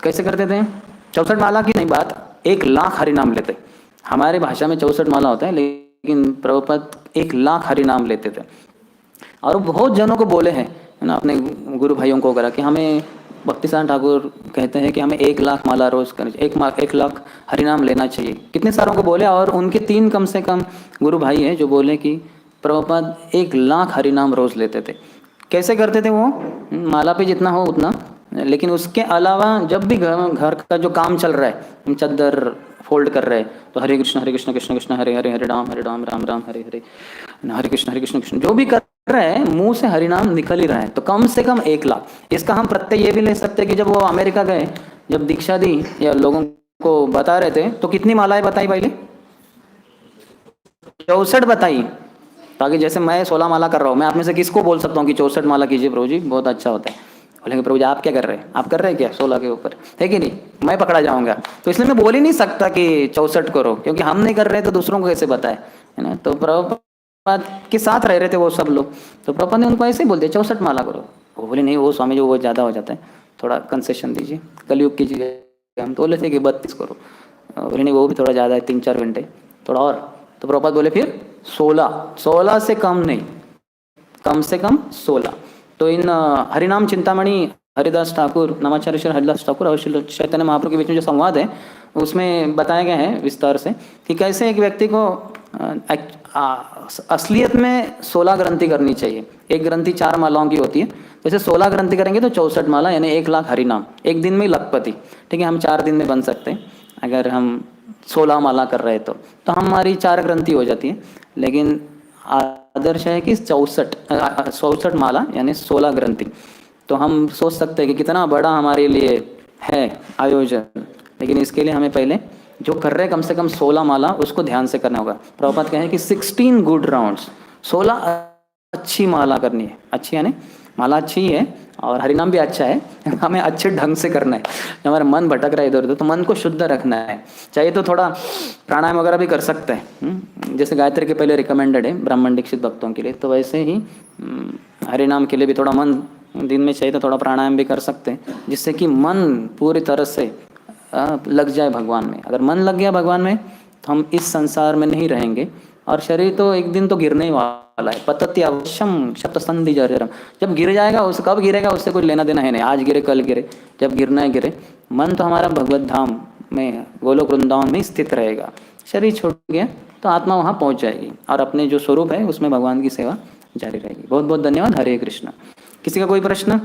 कैसे करते थे? 64 माला की नहीं बात, 1 लाख हरिनाम लेते। हमारे भाषा में 64 माला होता है, लेकिन प्रभुपाद 1 लाख हरिनाम लेते थे। और बहुत जनों को बोले हैं ना, अपने गुरु भाइयों को करा कि हमें भक्ति साहब ठाकुर कहते हैं कि हमें 1 लाख माला रोज करनी चाहिए, 1 लाख हरिनाम लेना चाहिए। कितने सारों को बोले, और उनके 3 कम से कम गुरु भाई हैं जो बोले कि प्रभुपाद 1 लाख हरिनाम रोज लेते थे। कैसे करते थे वो? माला पे जितना हो उतना, लेकिन उसके अलावा जब भी घर का जो काम चल रहा है, चद्दर फोल्ड कर रहे हैं, तो हरे कृष्ण कृष्ण कृष्ण हरे हरे, हरे राम राम राम हरे हरे, हरे कृष्ण कृष्ण जो भी कर रहे हैं मुंह से हरिनाम निकल ही रहा है। तो कम से कम 1 लाख। इसका हम प्रत्यय ये भी ले सकते हैं कि जब वो अमेरिका गए, जब दीक्षा दी या लोगों को बता रहे थे, तो कितनी मालाएं बताई पहले? 64 बताई। ताकि जैसे मैं 16 माला कर रहा हूँ, मैं आप में से किसको बोल सकता हूँ कि 64 माला कीजिए प्रभु जी, बहुत अच्छा होता है। बोलेंगे प्रभु जी आप क्या कर रहे हैं? आप कर रहे हैं क्या 16 के ऊपर? है कि नहीं? मैं पकड़ा जाऊंगा। तो इसलिए मैं बोल ही नहीं सकता कि 64 करो, क्योंकि हम नहीं कर रहे तो दूसरों को कैसे बताए, है ना। तो प्रभुपाद के साथ रह रहे थे वो सब लोग, तो प्रभुपाद ने उनको ऐसे ही बोल दिया 64 माला करो। वो बोले नहीं वो स्वामी जी वो ज़्यादा हो जाता है, थोड़ा कंसेशन दीजिए, कलयुग कीजिए। हम तो बोले थे कि 32 करो। बोले नहीं वो भी थोड़ा ज़्यादा है, 3-4 घंटे थोड़ा और। तो प्रभुपाद बोले फिर 16 से कम नहीं, कम से कम 16। तो इन हरिनाम चिंतामणि हरिदास ठाकुर, नवाचार्य श्री हरिदास ठाकुर और श्री चैतन्य महाप्रभु के बीच में जो संवाद है उसमें बताया गया है विस्तार से कि कैसे एक व्यक्ति को असलियत में 16 ग्रंथि करनी चाहिए। एक ग्रंथि 4 मालाओं की होती है, जैसे 16 ग्रंथि करेंगे तो 64 माला यानी 1 लाख हरिनाम एक दिन में ही लखपति। ठीक है, हम 4 दिन में बन सकते हैं अगर हम 16 माला कर रहे तो हमारी 4 ग्रंथि हो जाती है। लेकिन आदर्श है कि 64 माला यानी 16 ग्रंथि। तो हम सोच सकते हैं कि कितना बड़ा हमारे लिए है आयोजन, लेकिन इसके लिए हमें पहले जो कर रहे हैं कम से कम 16 माला उसको ध्यान से करना होगा। प्रभुपाद कहें कि 16 गुड राउंड्स, 16 अच्छी माला करनी है। अच्छी यानी माला अच्छी है और हरिनाम भी अच्छा है, हमें अच्छे ढंग से करना है। हमारा मन भटक रहा है इधर उधर, तो मन को शुद्ध रखना है। चाहिए तो थोड़ा प्राणायाम वगैरह भी कर सकते हैं, जैसे गायत्री के पहले रिकमेंडेड है ब्राह्मण दीक्षित भक्तों के लिए, तो वैसे ही हरिनाम के लिए भी थोड़ा मन दिन में चाहिए तो थोड़ा प्राणायाम भी कर सकते हैं, जिससे कि मन पूरी तरह से लग जाए भगवान में। अगर मन लग गया भगवान में तो हम इस संसार में नहीं रहेंगे, और शरीर तो एक दिन तो गिरने ही वाला है। पतति अवश्यम शतसंधि जर्जरम, जब गिर जाएगा उस कब गिरेगा उससे कोई लेना देना है नहीं, आज गिरे कल गिरे, जब गिरना है गिरे। मन तो हमारा भगवत धाम में गोलोक वृंदावन में स्थित रहेगा। शरीर छूट गया तो आत्मा वहाँ पहुँच जाएगी और अपने जो स्वरूप है उसमें भगवान की सेवा जारी रहेगी। बहुत बहुत धन्यवाद। हरे कृष्ण। किसी का कोई प्रश्न?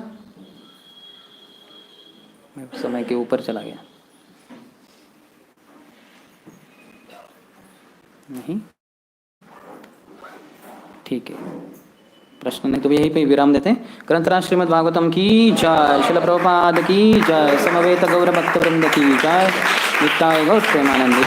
मैं समय के ऊपर चला गया। नहीं, ठीक है, प्रश्न नहीं तो यहीं पे विराम देते हैं। ग्रंथराज श्रीमद् भागवतम की जय, श्रील प्रभुपाद की जय, समवेत गौर भक्त वृंद की जय, नित्याय गौर प्रेमानंद।